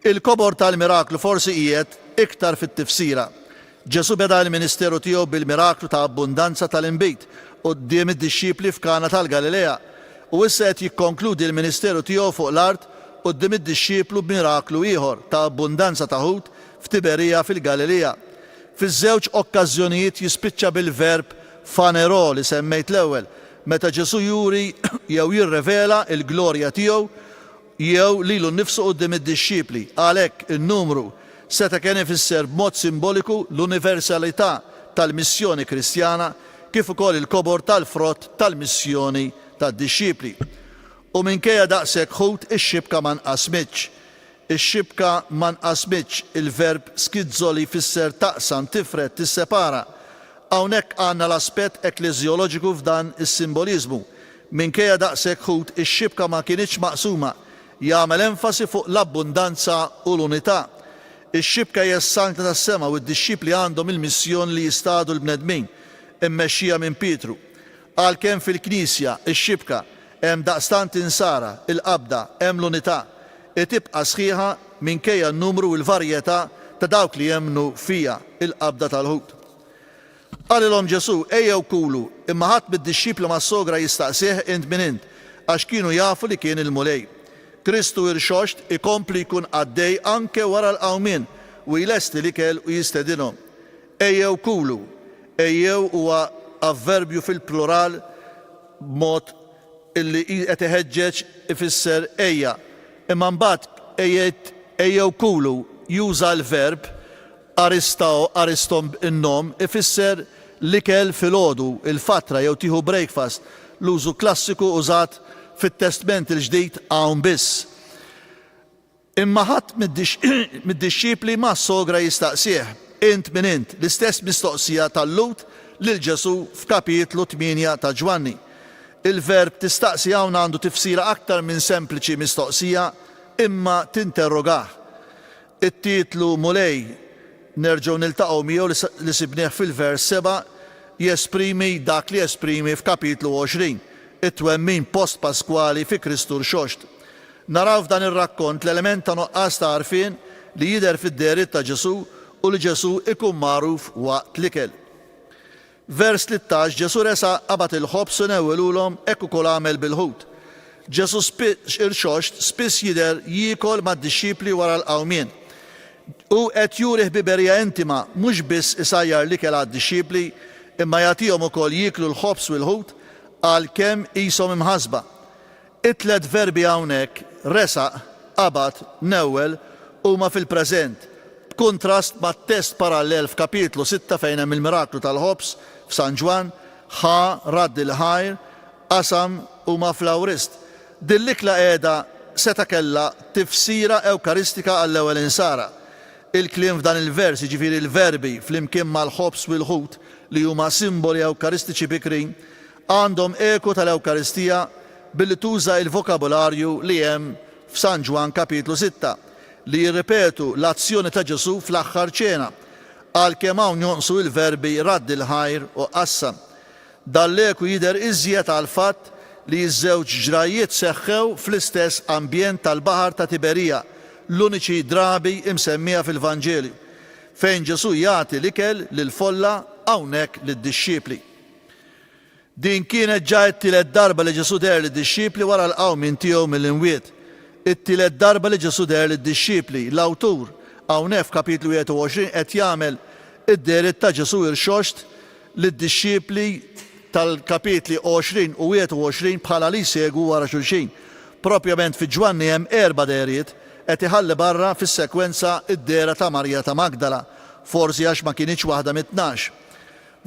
Il-kobor tal-miraklu forsi qiegħed iktar fit-tifsira. Ġesu beda l-ministeru tiegħu bil-miraklu ta' abbundanza tal-inbit quddiem id-dixxipli f'Kana tal-Galilea u issa qed jikkonkludi l-ministeru tiegħu fuq l-art quddiem id-dixxiplu b'miraklu ieħor ta' abbundanza ta' ħut f'Tiberija fil-Galilea. Fiż-żewġ okkażjonijiet jispiċċa bil-verb fanero li semmejt l-ewwel, meta Ġesu juri jew jirrevela l-glorja tiegħu jew lilu nnifsu quddiem id-dixxipli. Għalhekk in-numru seta' kien ifisser b'mod simboliku l-universalità tal-missjoni Kristjana kif ukoll il-kobor tal-frott tal-missjoni tad-dixxipli. U minkejja daqshekk ħut ix-xibka ma nqasmitx. Ix-xibka ma nqasmitx il-verb skizzo li jfisser taqsam, tifret, tissepara. Hawnhekk għandna l-aspett ekleżjoloġiku f'dan is-simbolizmu. Minkejja daqshekk ħut ix-xibka ma kienitx maqsuma, jagħmel enfasi fuq l-abbundanza u l-unità. Ix-xibka hija s-sankta tas-sema u d-dixxipli għandhom il-missjoni li jistadu l-bnedmin, immexxija minn Pietru. Għalkemm fil-Knisja ix-xibka hemm daqstant insara, il-qabda, hemm l-unità, tibqa' sħiħa minkejja n-numru u l-varjetà ta' dawk li jemmnu fija il-qabda tal-ħut. Qalilhom Ġesu, ejjew kulu, imma ħadd mid-dixxipli mas-sogra jistaqsih int min int, għax kienu jafu li kien il-mulej. Kristu irxoxt ikompli jkun għaddej anke wara l-qawmien u jlesti l-ikel u jistedinhom. Ejjew kulu, ejjew huwa avverbju fil-plural b'mod illi qed iħeġġeġ ifisser ejja. Imma mbagħad ejjew kulu juża l-verb aristom in-nom ifisser l-ikel filgħodu, il-fatra jew tieħu breakfast, l-użu klassiku użat fit-Testament il-ġdid hawn biss. Imma ħadd mid-dixxipli mas-sogra jistaqsih, int min int, l-istess mistoqsija tal-Lut lil Ġesu f'kapitlu 8 ta' Ġwanni. Il-verb tistaqsi hawn għandu tifsira aktar minn sempliċi mistoqsija imma tinterrogah. It-titlu mulej nerġgħu niltaqgħu miegħu li sibnieh fil-vers 7 jesprimi dak li jesprimi f'kapitlu 20, it-twemmin post Paskwali fi Kristu rxoxt. Naraw f'dan ir-rakkont l-element ta' noqqas ta' għarfien li jidher fid-deriet ta' Ġesu u li Ġesu ikun magħruf waqt l-ikel. Vers 13 Ġesu resa qabad il-ħobs u newwelulhom hekk ukoll għamel bil-ħut. Ġesu irxoxt spiss jidher jiekol mad-dixxipli wara l-qawmien. U qed jurih biberija intima mhux biss isajjar l-ikel għad-dixxipli imma jagħtihom ukoll jieklu l-ħobs u l-ħut għalkemm qishom imħasba. It-tliet verbi hawnhekk resaq, qabad, newwel huma fil-preżent, b'kuntrast mat-test parallel f'kapitlu 6 fejn hemm il-miraklu tal-ħobs f'San Ġwan, radd il-ħajr, qasam huma fl-awrist. Din l-ikla qiegħda seta' kellha tifsira ewkaristika għall-ewwel insara. Il-kliem f'dan il-vers, jiġifieri l-verbi flimkien mal-ħobs u l-ħut li huma simboli ewkaristiċi bikrin, għandhom eku tal-Ewkaristija billi tuża il-vokabularju li hemm f'San Ġwan kapitlu 6 li jirripetu l-azzjoni ta' Ġesu fl-aħħar ċena għalkemm hawn jonqsu il-verbi radd il-ħajr u qassam. Dal-eku jidher iżjed għal fatt li ż-żewġ ġrajiet seħħew fl-istess ambjent tal-baħar ta' Tiberija, l-uniċi drabi imsemmija fil-Vanġelju, fejn Ġesu jagħti l-ikel lil-folla hawnhekk lid-dixxipli. Din kienet ġa t-tielet darba li Ġesu der lid-dixxipli wara l-qawmien tiegħu mill-imwiet. It-tielet darba li Ġesu der lid-dixxipli, l-awtur hawnhekk f'kapitlu 21 qed jagħmel id-deriet ta' Ġesu irxoxt lid-dixxipli tal-kapitli 20 u 21 bħala li jsegwu wara xulxin. Propjament fi Ġwanni hemm 4 deriet qed iħalli barra fis-sekwenza id-dera ta' Marja ta' Magdala, forsi għax ma kienx waħda mit-12.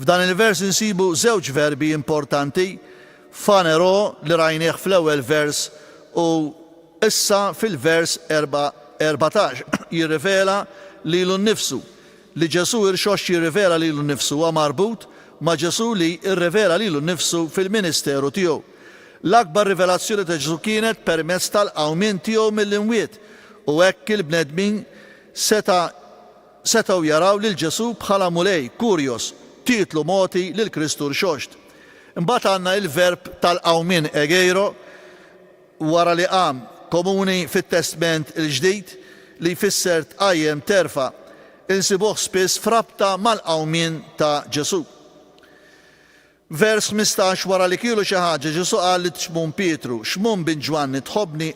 F'dan il-vers insibu żewġ verbi importanti, fanero li rajnieh fl-ewwel vers u issa fil-vers 14 jirrivela lilu nnifsu. Li Ġesu irxoxt jirrivela lilu nnifsu huwa marbut ma' Ġesu li irrivela lilu nnifsu fil-ministeru tiegħu. L-akbar rivelazzjoni ta' Ġesu kienet permezz tal-qawmien tiegħu mill-imwiet u hekk il-bnedmin setgħu jaraw lil Ġesu bħala mulej, kurjos, titlu moti lil Kristu rxoxt. Imbagħad għandna il-verb tal-qawmien egeiro wara li qam komuni fit-Testament il-ġdid li jfisser tqajjem terfa' insibuh spiss frabta mal-qawmien ta' Ġesu. Vers 15 wara li kielu xi ħaġa Ġesu qal li xmum Pietru, xmum bin Ġwanni tħobbni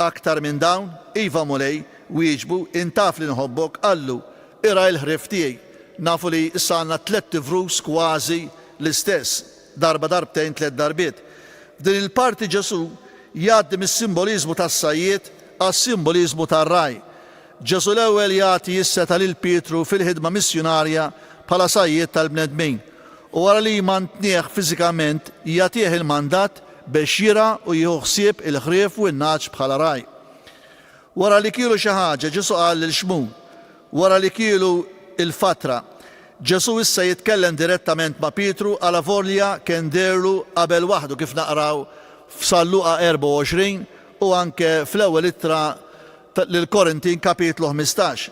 aktar minn dawn, iva mulej, wieġbu, intaf li nħobbok, qallu, ira l-ħrif tiegħi. Nafu li issa għandna 3 tifrus kważi l-istess, darba darbtejn 3 darbiet. Din il-parti Ġesu jgħaddi mis-simbolizmu tas-sajjiet għas-simbolizmu tar-raj. Ġesu l-ewwel jagħti jisseta' lil Pietru fil-ħidma missjonarja bħala sajjiet tal-bnedmin u wara li jmantnieh fiżikament jagħtih il-mandat biex jira u jieħu ħsieb il-ħrief u n-naġ bħala raj. Wara li kielu xi ħaġa Ġesu qal lil xmum, wara li kielu il-fatra, Ġesu issa jitkellem direttament ma' Pietru għala volja kien derlu qabel waħdu kif naqraw f'Salluqa 24 u anke fl-ewwel ittra lil-Korintin kapitlu 15.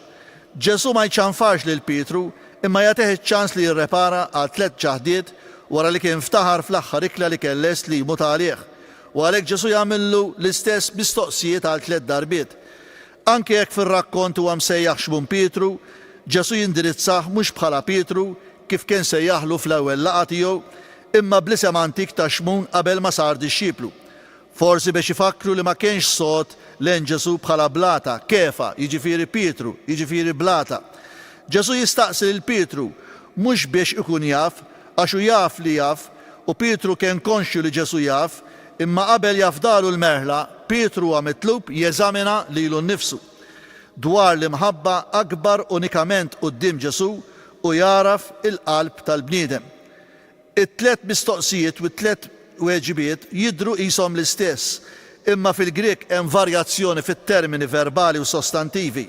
Ġesu ma jċanfarx lil Pietru imma jagħtih iċ-ċans li jirrepara għal 3 ġaħdiet wara li kien ftaħar fl-aħħar ikla li kien lest li jmut għalih. U għalhekk Ġesu jagħmillu l-istess mistoqsijiet għal 3 darbiet. Anke jekk fir-rakkont huwa msejjaħ xmum Pietru, Ġesu jindirizzah mhux bħala Pietru kif kien sejjaħlu fl-ewwel laqgħa tiegħu, imma bl-isem antik ta' xmun qabel ma sar dixxiplu. Forsi biex ifakru li ma kienx sod lejn Ġesu bħala blata, Kefa, jiġifieri Pietru, jiġifieri blata. Ġesu jistaqsi lil Pietru mhux biex ikun jaf, għax hu jaf li jaf, u Pietru kien konxju li Ġesu jaf, imma qabel jafdalu l-merħla, Pietru huwa mitlub jeżamina lilu nnifsu dwar l-imħabba akbar unikament quddiem Ġesu u jaraf il-qalb tal-bniedem. It-3 mistoqsijiet u t-3 weġibiet jidhru qishom l-istess, imma fil-Grek hemm varjazzjoni fit-termini verbali u sostantivi.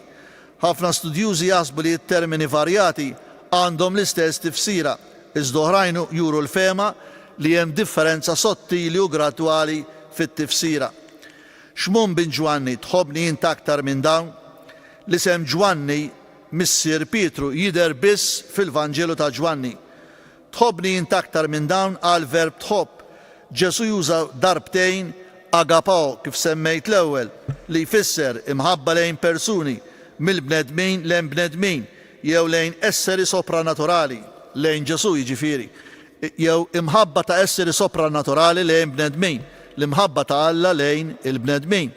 Ħafna studjużi jaħsbu li t-termini varjati għandhom l-istess tifsira, iżda oħrajn juru l-fema li hemm differenza sottili u gradwali fit-tifsira. Xmum bin Ġwanni tħobbni jint aktar minn dawn? L-isem Ġwanni missier Pietru jidher biss fil-Vanġelu ta' Ġwanni. Tħobbni jint aktar minn dawn għal verb tħobb. Ġesu juża darbtejn agapao kif semmejt l-ewwel li jfisser imħabba lejn persuni mill-bnedmin lejn bnedmin jew lejn esseri sopranaturali lejn Ġesu jiġifieri, jew imħabba ta' esseri sopranaturali lejn bnedmin, l-imħabba ta' Alla lejn il-bnedmin,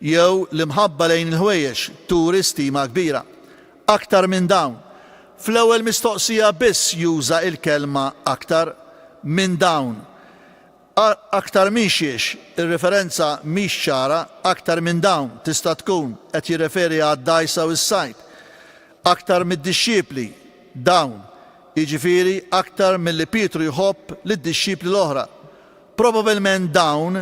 jew l-imħabba lejn il-ħwejjex turi stima kbira. Aktar minn dawn, fl-ewwel mistoqsija biss juża il-kelma aktar minn dawn. Aktar minn xiex, ir-referenza mhix ċara, aktar minn dawn tista' tkun qed jirreferi għad-dgħajsa u s-sajd. Aktar mid-dixxiepli dawn, jiġifieri aktar milli Pietru jħobb lid-dixxiepli l-oħra. Probabilment dawn,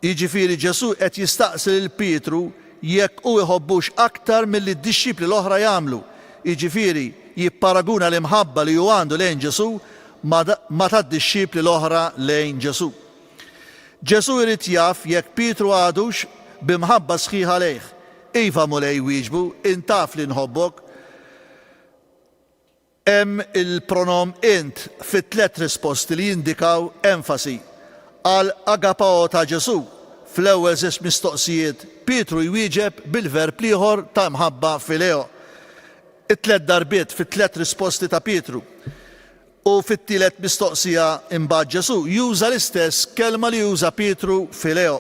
jiġifieri Ġesu qed jistaqsi lil Pietru jekk hu jħobbux aktar milli d-dixxiepli l-oħra jagħmlu, jiġifieri jipparaguna l-imħabba li hu għandu lejn Ġesu ma tad-dixxiepli l-oħra lejn Ġesu. Ġesu jrid jaf jekk Pietru għadux b'imħabba sħiħa lejh. Iva mulej wieġbu, intaf li nħobbok. Hemm il-pronom int fit-3 risposti li jindikaw enfasi għal agapao ta' Ġesu. Fl-ewwel 6 mistoqsijiet Pietru jwieġeb bil-verb ieħor ta' mħabba fileo. It-3 darbiet fit-3 risposti ta' Pietru. U fit-tielet mistoqsija imbagħad Ġesu juża l-istess kelma li juża Pietru fileo.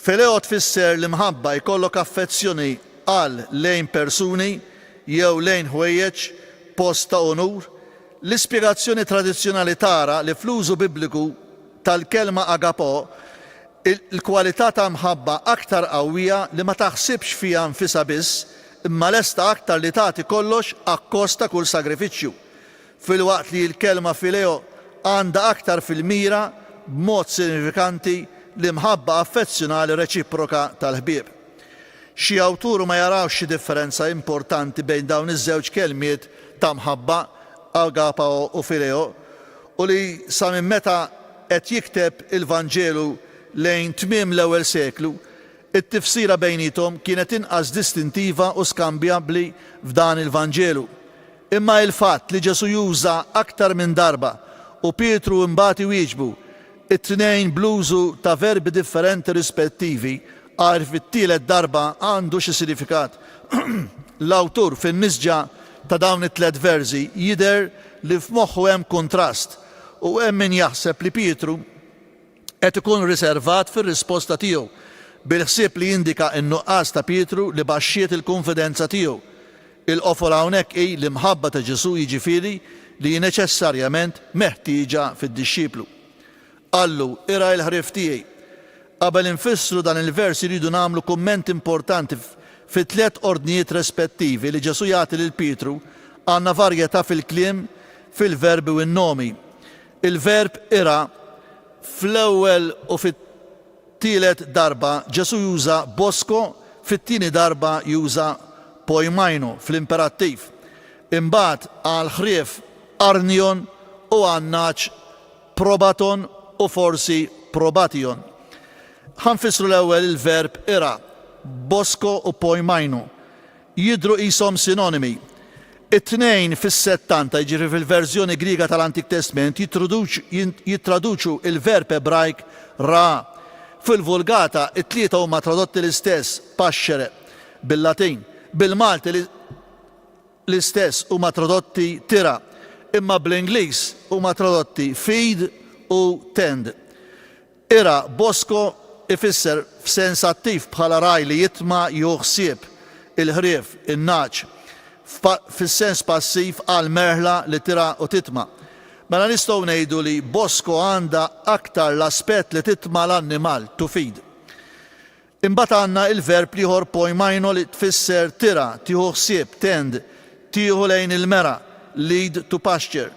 Fileo tfisser l-imħabba jkollok affezzjoni għal lejn persuni jew lejn ħwejjeġ post ta' onur. L-ispjegazzjoni tradizzjonali tara li fl-użu bibliku tal-kelma agapò il-kwalità ta' mħabba aktar qawwija li ma taħsibx fiha nfisha biss, imma lesta aktar li tagħti kollox akkosta kull sagrifiċċju. Fil-waqt li l-kelma fileo għandha aktar fil-mira b'mod sinifikanti l-imħabba affezzjonali reċiproka tal-ħbieb. Xi awturi ma jarawx xi differenza importanti bejn dawn iż-żewġ kelmiet ta' mħabba agapao u fileo u li sa minn meta qed jikteb il-Vanġelu lejn tmiem l-ewwel seklu, it-tifsira bejnietom kienet inqas distintiva u skambjabbli f'dan il-Vanġelu. Imma il-fatt li Ġesu juża aktar minn darba u Pietru imbagħad iwieġbu it-tnejn blużu ta' verbi differenti rispettivi għarif it-tielet darba għandu xi sinifikat. L-awtur fin-nisġa ta' dawn it-3 verżi jidher li f'moħħu hemm kontrast u hemm min jaħseb li Pietru qed ikun riservat fir-risposta tiegħu bil-ħsieb li jindika n-nuqqas ta' Pietru li baxxiet il-konfidenza tiegħu. Il-qofol hawnhekk hi l-imħabba ta' Ġesu jiġifieri li neċessarjament meħtieġa fid-dixxieplu. Allu, ira l-ħrief tiegħi. Qabel infissru dan il-vers iridu nagħmlu kumment importanti fit-3 ordnijiet rispettivi li Ġesu jagħti lil Pietru għandna varjetà fil-kliem, fil-verbi u n-nomi. Il-verb ira fl-ewwel u tielet darba Ġesu juża bosko, fit-tieni darba juża poimaino fl-imperattiv. Imbagħad għal ħrief arnion u għannaċ probaton u forsi probation. Ħanfissru l-ewwel il-verb ira, bosko u poimaino. Jidru qishom sinonimi. It-tnejn fis-70 jiġri fil-verżjoni Griega tal-Antik Testament jittraduċu il-verb Ebrajk ra. Fil-Vulgata it-tlieta huma tradotti l-istess, paxxere bil-Latin. Bil-Malti l-istess huma tradotti tira, imma bl-Ingliż huma tradotti feed u tend. Ira bosko ifisser f'sens attiv bħala raj li jitma' jew ħsieb, il-ħrief, in-naċ. Fis-sens passiv għal merħla li tira u titma'. Mela nistgħu ngħidu li bosko għandha aktar l-aspett li titma' l-annimal, to feed. Imbagħad għandna il-verb ieħor poimaino li tfisser tira, tieħu ħsieb, tend, tieħu lejn il-mera, lead to pasture.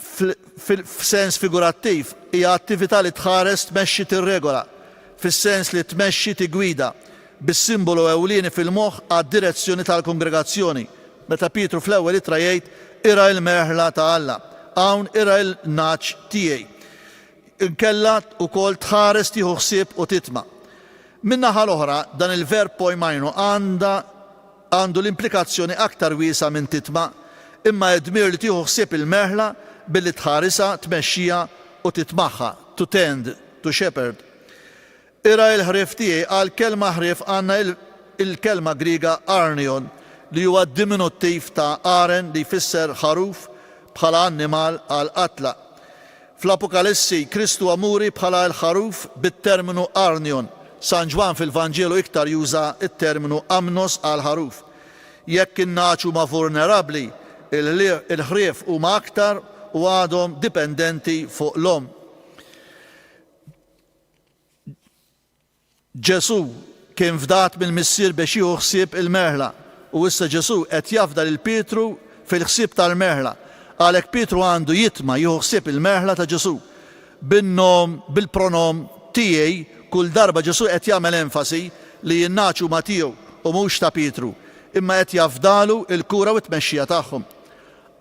F'sens figurattiv hija attività li tħares tmexxi tirregola, fis-sens li tmexxi tigwida bis-simbolu ewlieni fil-moħħ għad-direzzjoni tal-kongregazzjoni. Meta Pietru fl-ewwel ittra jgħid ira l-merħla ta' Alla, hawn ira l-naċ tiegħi. Inkella wkoll tħares tieħu ħsieb u titma'. Min-naħa l-oħra dan il-verb poimaino għandu l-implikazzjoni aktar wiesa minn titma', imma dmir li tieħu ħsieb il-merħla billi tħarisa, tmexxija u titmaħħa, to tend, to shepherd. Ira l-ħrief tiegħi għal kelma ħrief għandna il-kelma Griega arnion li huwa diminuttiv ta' aren li jfisser ħaruf bħala annimal għal qatla. Fl-Apokalissi Kristu amuri bħala l-ħaruf bit-terminu arnion. San Ġwan fil-Vanġelu iktar juża it-terminu amnos għal ħaruf. Jekk in-naċ huma vulnerabbli, il-ħrief huma aktar u għadhom dipendenti fuq l-om. Ġesu kien fdat mill-missier biex jieħu ħsieb il-merħla u issa Ġesu qed jafda lil Pietru fil-ħsieb tal-merħla. Għalhekk Pietru għandu jitma' jieħu ħsieb il-merħla ta' Ġesu. Bin-nom, bil-pronom tiegħi kull darba Ġesu qed jagħmel enfasi li n-naċ huma tiegħu u mhux ta' Pietru, imma qed jafdalu il-kura u t-tmexxija tagħhom.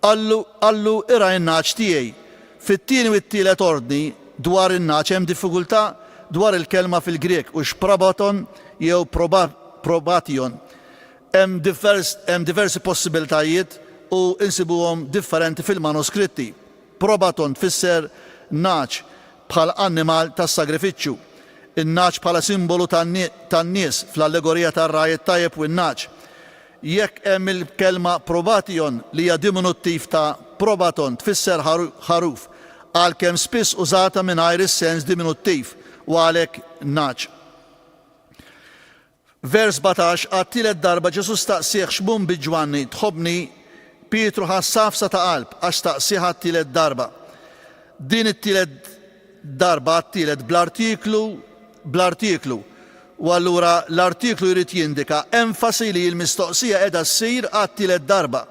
Allu ira n-naċ tiegħi. Fit-tieni u t-tielet ordni dwar in-naċ hemm diffikultà dwar il-kelma fil-Grek u x'probaton jew probation. Hemm diversi possibiltajiet u insibuhom differenti fil-manuskritti. Probaton tfisser naċ bħal annimal tas-sagrifiċċju. In-naċ bħala simbolu tan-nies fl-allegorija tar-rajiet tajjeb u n-naċ. Jekk hemm il-kelma probation li hija diminuttiv ta' probaton tfisser ħaruf, għalkemm spiss użata mingħajr is-sens diminuttiv u għalhekk naċ. Vers 17 għat-tielet darba Ġesu staqsih x'bun bi Ġwanni tħobbni, Pietru ħassafsa ta' qalb għax staqsih għat-tielet darba. Din it-tielet darba għat-tielet bl-artiklu u allura l-artiklu jrid jindika enfasi li l-mistoqsija qiegħda ssir għat-tielet darba.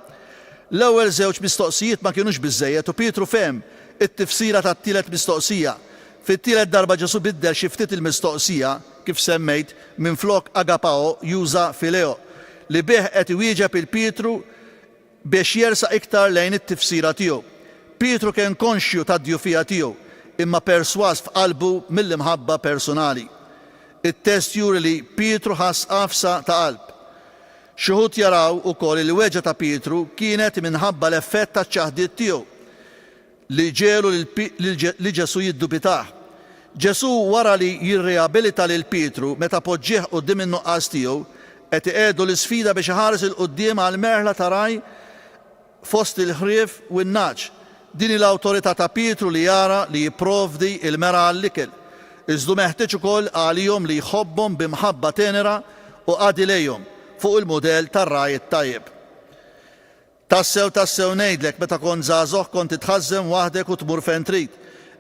L-ewwel żewġ mistoqsijiet ma kinux biżżejjed u Pietru fehem it-tifsira tat-tielet mistoqsija. Fit-tielet darba Ġesu biddel xi ftit il-mistoqsija kif semmejt minflok agapao juża fileo li bih qed iwieġeb il-Pietru biex jersaq iktar lejn it-tifsira tiegħu. Pietru kien konxju tad-djufija tiegħu imma perswas f'qalbu mill-imħabba personali. It-test juri li Pietru ħass qafsa ta' qalb. Xi wħud jaraw ukoll il-weġa ta' Pietru kienet minħabba l-effett taċ-ċaħdiet tiegħu li ġelu li Ġesu jiddubitaħ. Ġesu wara li jirreabilita lil Pietru meta poġġieħ quddiem in-nuqqas tiegħu qed iqiegħdu l-isfida biex iħares il-quddiem għal merħla ta' raj fost il-ħrief u n-naċ. Din l-awtorità ta' Pietru li jara li jipprovdi il-mera għall-ikel. Iżdu meħtieġ ukoll għalihom li jħobbhom b'imħabba tenera u qadi lejhom fuq il-mudell tar-raj it-tajjeb. Tassew ngħidlek meta kont żagħżugħ kont titħażżem waħdek u tmur fejn trid.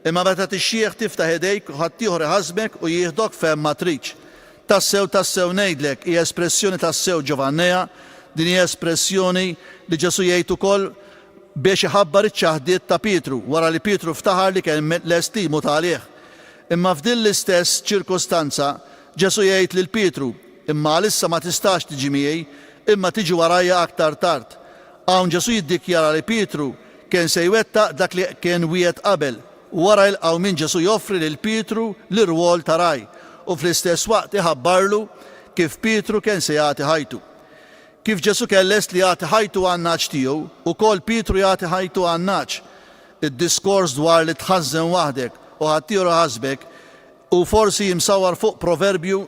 Imma meta tixjieħ tiftaħ idejk u ħadd ieħor iħażbek u jieħdok fejn ma tridx. Tassew ngħidlek hija espressjoni tassew Ġovannea, din hija espressjoni li Ġesu jgħid ukoll biex iħabbar iċ-ċaħdiet ta' Pietru wara li Pietru ftaħar li kien lest imut għalih. Imma f'din l-istess ċirkostanza Ġesu jgħid lil Pietru, imma għalissa ma tistax tiġi miegħi, imma tiġi warajja aktar tard. Hawn Ġesu jiddikjara li Pietru kien se jwettaq dak li kien wiegħed qabel. Wara jilqgħu minn Ġesu joffri lil Pietru l-irwol ta' raj u fl-istess waqt iħabbarlu kif Pietru kien se jagħti ħajtu. Kif Ġesu kien lest li jagħti ħajtu għan-naċ tiegħu, ukoll Pietru jagħti ħajtu għan-naċ. Id-diskors dwar li tħażen waħdek u ħaddieħor ħasbek u forsi jimsawar fuq proverbju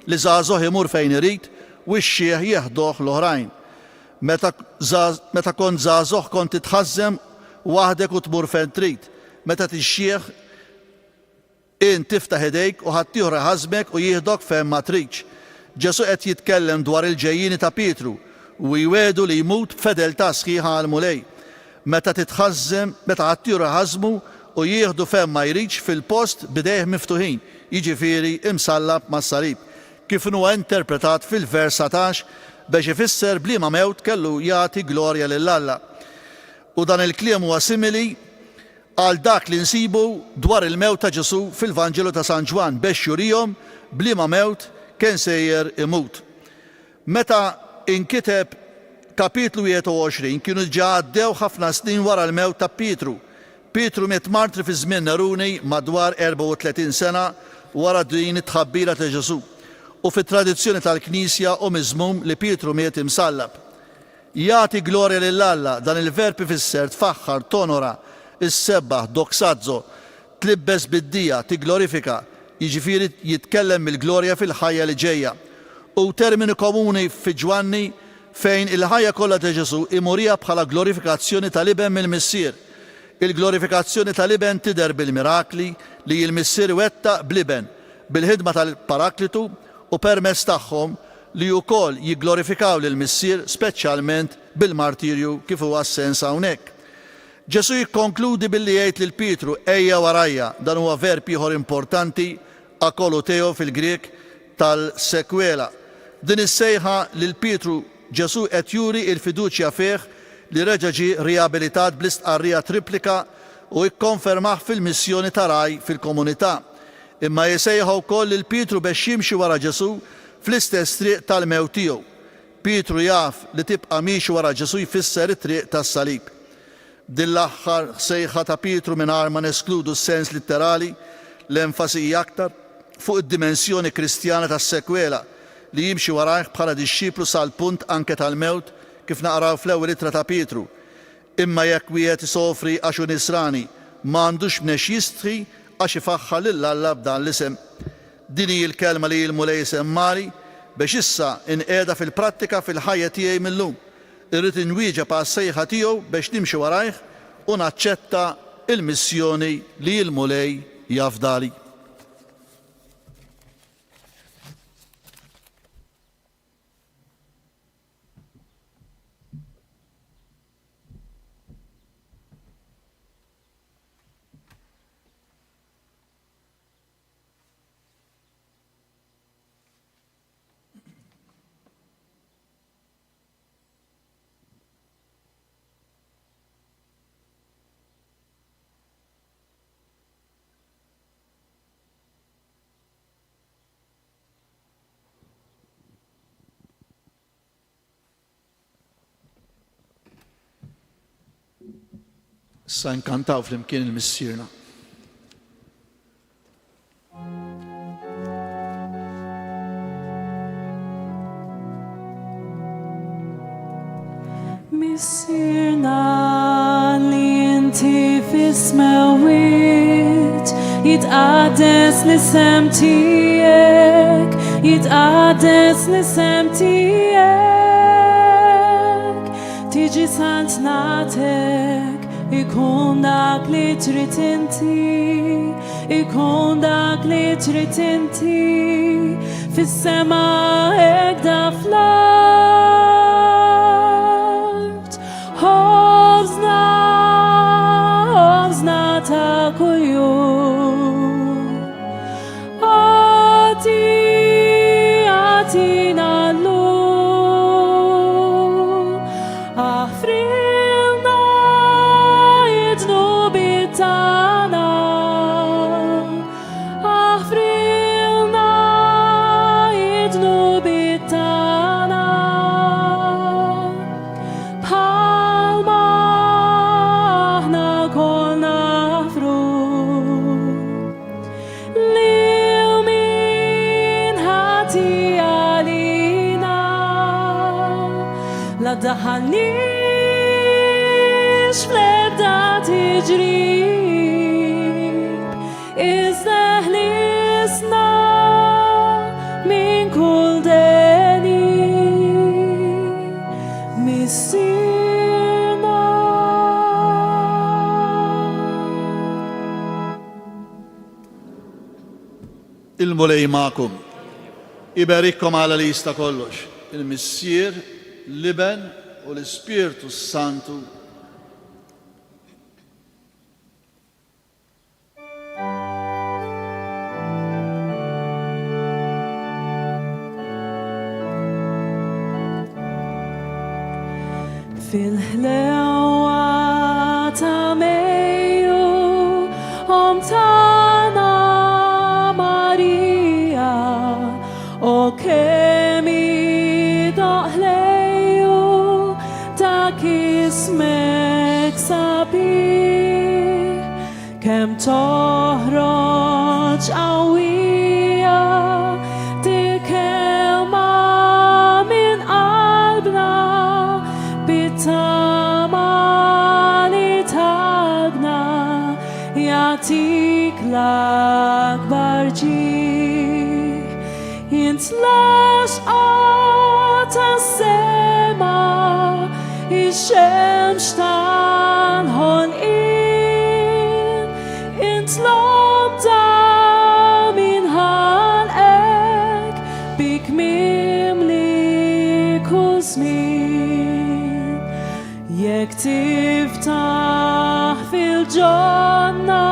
li żagħżugħ imur fejn irid u x-xieħ jeħdoh l-oħrajn. Meta kont żagħżugħ kont titħażem waħdek u tmur fejn trid. Meta tixxieħ int tiftaħ idejk u ħaddieħor iħażmek u jieħdok fejn ma tridx. Ġesu qed jitkellem dwar il-ġejjieni ta' Pietru u jwedu li jmut b'fedeltà sħiħa għal mulej. Meta titħażem, meta ħaddieħor iħażmu u jieħdu fejn ma jridx fil-post bidejh miftuħin, jiġifieri imsallab mas-salib, kif huwa interpretat fil-vers 17 biex ifisser bliema mewt kellu jagħti glorja lil Alla. U dan il-kliem huwa simili għal dak li nsibu dwar il-mewt ta' Ġesu fil-Vanġelu ta' San Ġwan biex jurihom bliema mewt kien sejjer imut. Meta inkiteb kapitlu 21 kienu ġa għaddew ħafna snin wara l-mewt ta' Pietru. Pietru miet martri fi żmien Neruni madwar 34 sena wara din it-tħabbira ta' Ġesu. U fit-tradizzjoni tal-Knisja u miżmum li Pietru miet imsallab. Jagħti glorja lil Alla, dan il-verb ifisser tfaħħar, tonora, issebbaħ, doksazzo, tlibbes bid-dija, tiglorifika, jiġifieri jitkellem mill-glorja fil-ħajja li ġejja. U termini komuni fi Ġwanni fejn il-ħajja kollha ta' Ġesu imurija bħala glorifikazzjoni tal-iben mill-missier. Il-glorifikazzjoni tal-iben tidher bil-mirakli li l-missier wettaq bl-iben, bil-ħidma tal-Paraklitu u permezz tagħhom li wkoll jigglorifikaw lill-missier speċjalment bil-martirju kif huwa s-sens hawnhekk. Ġesu jikkonkludi billi jgħid lil Pietru ejja warajja, dan huwa verb ieħor importanti akoluteo fil-Griek tal-sekwela. Din is-sejħa lil Pietru Ġesu qed juri l-fiduċja fih li reġa' ġie riabilitat bl-istqarrija triplika u jikkonfermah fil-missjoni ta' raj fil-komunità. Imma jisejħa wkoll lil Pietru biex jimxi wara Ġesu fl-istess triq tal-mewt tiegħu. Pietru jaf li tibqa' mixi wara Ġesu jfisser it-triq tas-salib. Din l-aħħar sejħa ta' Pietru mingħajr ma neskludu s-sens litterali, l-enfasi aktar fuq id-dimensjoni kristjana tas-sekwela li jimxi warajh bħala dixxiplu sal-punt anke tal-mewt kif naqraw fl-ewwel ittra ta' Pietru. Imma jekk wieħed isofri għax hu nisrani m'għandux bnex jistħi għax ifaħħal lil Alla b'dan l-isem. Din hi l-kelma li l-mulej semmari biex issa inqiegħda fil-prattika fil-ħajja tiegħi millum. Irrid inwieġeb għas-sejħa tiegħu biex nimxi warajh u naċċetta l-missjoni li l-mulej jafdali. Issa nkantaw flimkien il-missierna. Missierna li inti fismewit jitqaddes l-isem tiegħek, jitqaddes l-isem tiegħek, tiġi santnatek. Ikun dak li trid inti, ikun dak li trid inti, fis-sema hekk da fl-art. Ħobżna, ħobżna ta' kuljum. Għatina llum. mhux fl-ebda tiġrib, iżda ħlisna minn kull deni missirna. Il-mulej ma'kum. Iberikkom għala li jista kollox. Il-Missier, l-Iben u l-Ispirtu Santu. Fil-ħlewa ta' Mejju, tana Marija, o kemi doħleju ta' kismek sabiħ, kem toħroġ qawwija tikkelma min qalbna bit-tama li tagna jagħtik l-akbar ġieħ. Jintlax tas-sema ix-xemx tal-ħolqien, intlobta min ħalqek bik mimli kull żmien. Jekk tiftaħ fil-ġonna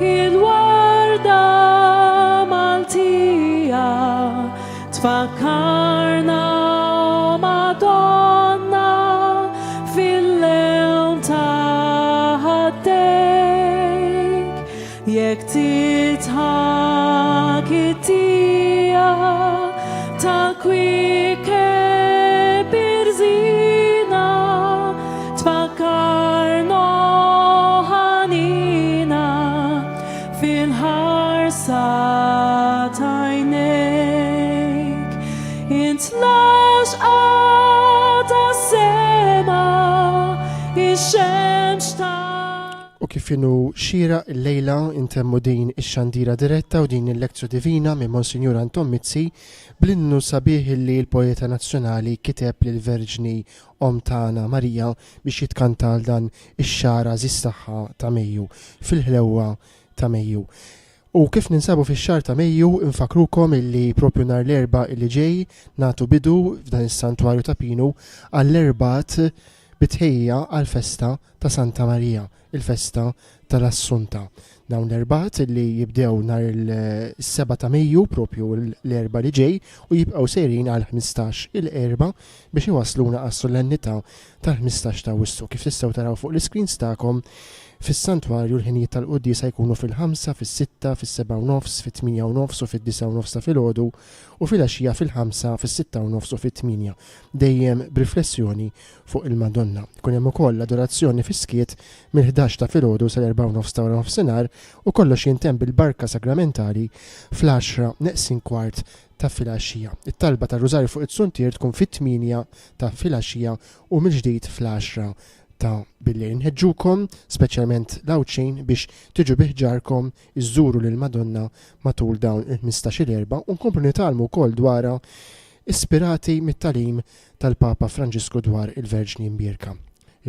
il-warda Maltija, tfakkarna Madonna fil-lewn ta' ħaddejk. Jekk titħak it-tija ta' kwike birzina, tfakkarna ħanina fil-ħarsa ta' għajnejk. Intlax tas-sema ix-xemx ta' U kif inhu xira l-lejla intemmu din ix-xandira diretta u din il-lezzju divina minn Monsignor Anton Mizzi bl-innu sabiħ li l-poeta nazzjonali kiteb lill-Verġni Om tagħna Marija biex jitkantal dan ix-xara żistaħħa ta' Mejju fil-ħlewwa ta' Mejju. U kif ninsabu fix-xahar ta' Mejju infakrukom illi propju nhar l-erba' illi ġej nagħtu bidu f'dan is-Santwarju ta' Pinu għall-erbat bitħejja għall-festa ta' Santa Marija, il-festa tal-Assunta. Dawn l-erbat li jibdew nhar il-7 ta' Mejju propju l-erba' li ġej u jibqgħu sejrin għal 15 il-erba' biex iwasluna għas-solennità tal-15 ta' Awwissu. Kif tistgħu taraw fuq l-iskreens tagħkom fis-santwarju l-ħinijiet tal-qudiesa jkunu fil-5, fis-6, fis-7 u nofs, fit-8 u nofs u fid-9 u nofs ta' filgħodu u fil-għaxija fil-5, fis-6 u nofs u fit-8. Dejjem b'riflessjoni fuq il-Madonna. Kun hemm ukoll adorazzjoni fis-skiet mill-11 ta' filgħodu sal-4 u nofs ta' nofsinhar u kollox jintemm bil-barka sakramentali fl-10 neqsin kwart ta' filgħaxija. It-talba tar-Rużarju fuq it-Suntier tkun fit-8 ta' filgħaxija u mill-ġdid fl-10 ta' billi nħeġġukom speċjalment l-awċin biex tiġu biħġarkom iżżuru lil Madonna matul dawn il-15 l-erba' u nkomplu nitalmu wkoll dwarha ispirati mit-talim tal-Papa Franġisku dwar il-Verġni Mbierka.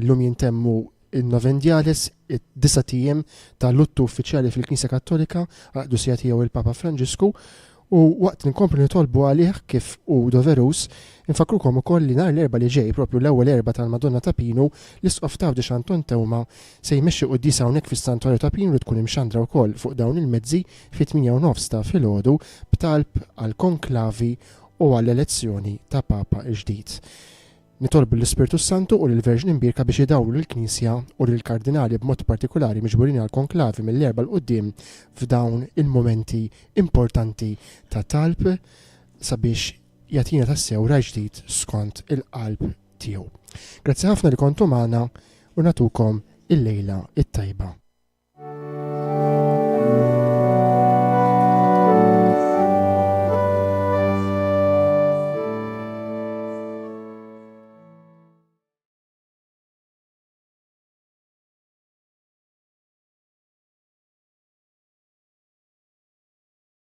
Illum jintemmu il-Novendjales, id-9 tiem tal-luttu uffiċjali fil-Knisja Kattolika għaqdusija tiegħu il-Papa Franġisku u waqt nkomplu nitolbu għalih kif u doverus infakrukom ukoll li nhar l-erba' li ġej propju l-ewwel erba' tal-Madonna ta' Pinu l-Isqof Tawdex Anton Tewma se jmexxi qudiesa hawnhekk fis-Santwarju ta' Pinu li tkun imxandra wkoll fuq dawn il-mezzi fit-8 ta' filgħodu b'talb għal konklavi u għall-elezzjoni ta' Papa ġdid. Nitolbu l-Ispirtu Santu u l-Verġni Mbierka biex idawru lill-Knisja u lill-Kardinali b'mod partikolari miġburin għal konklavi mill-erba' l-qudiem f'dawn il-momenti importanti ta' talb sabiex jagħtina tassew raj ġdid skont il-qalb tiegħu. Grazzi ħafna li kontu magħna u natukom il-lejla it-tajba.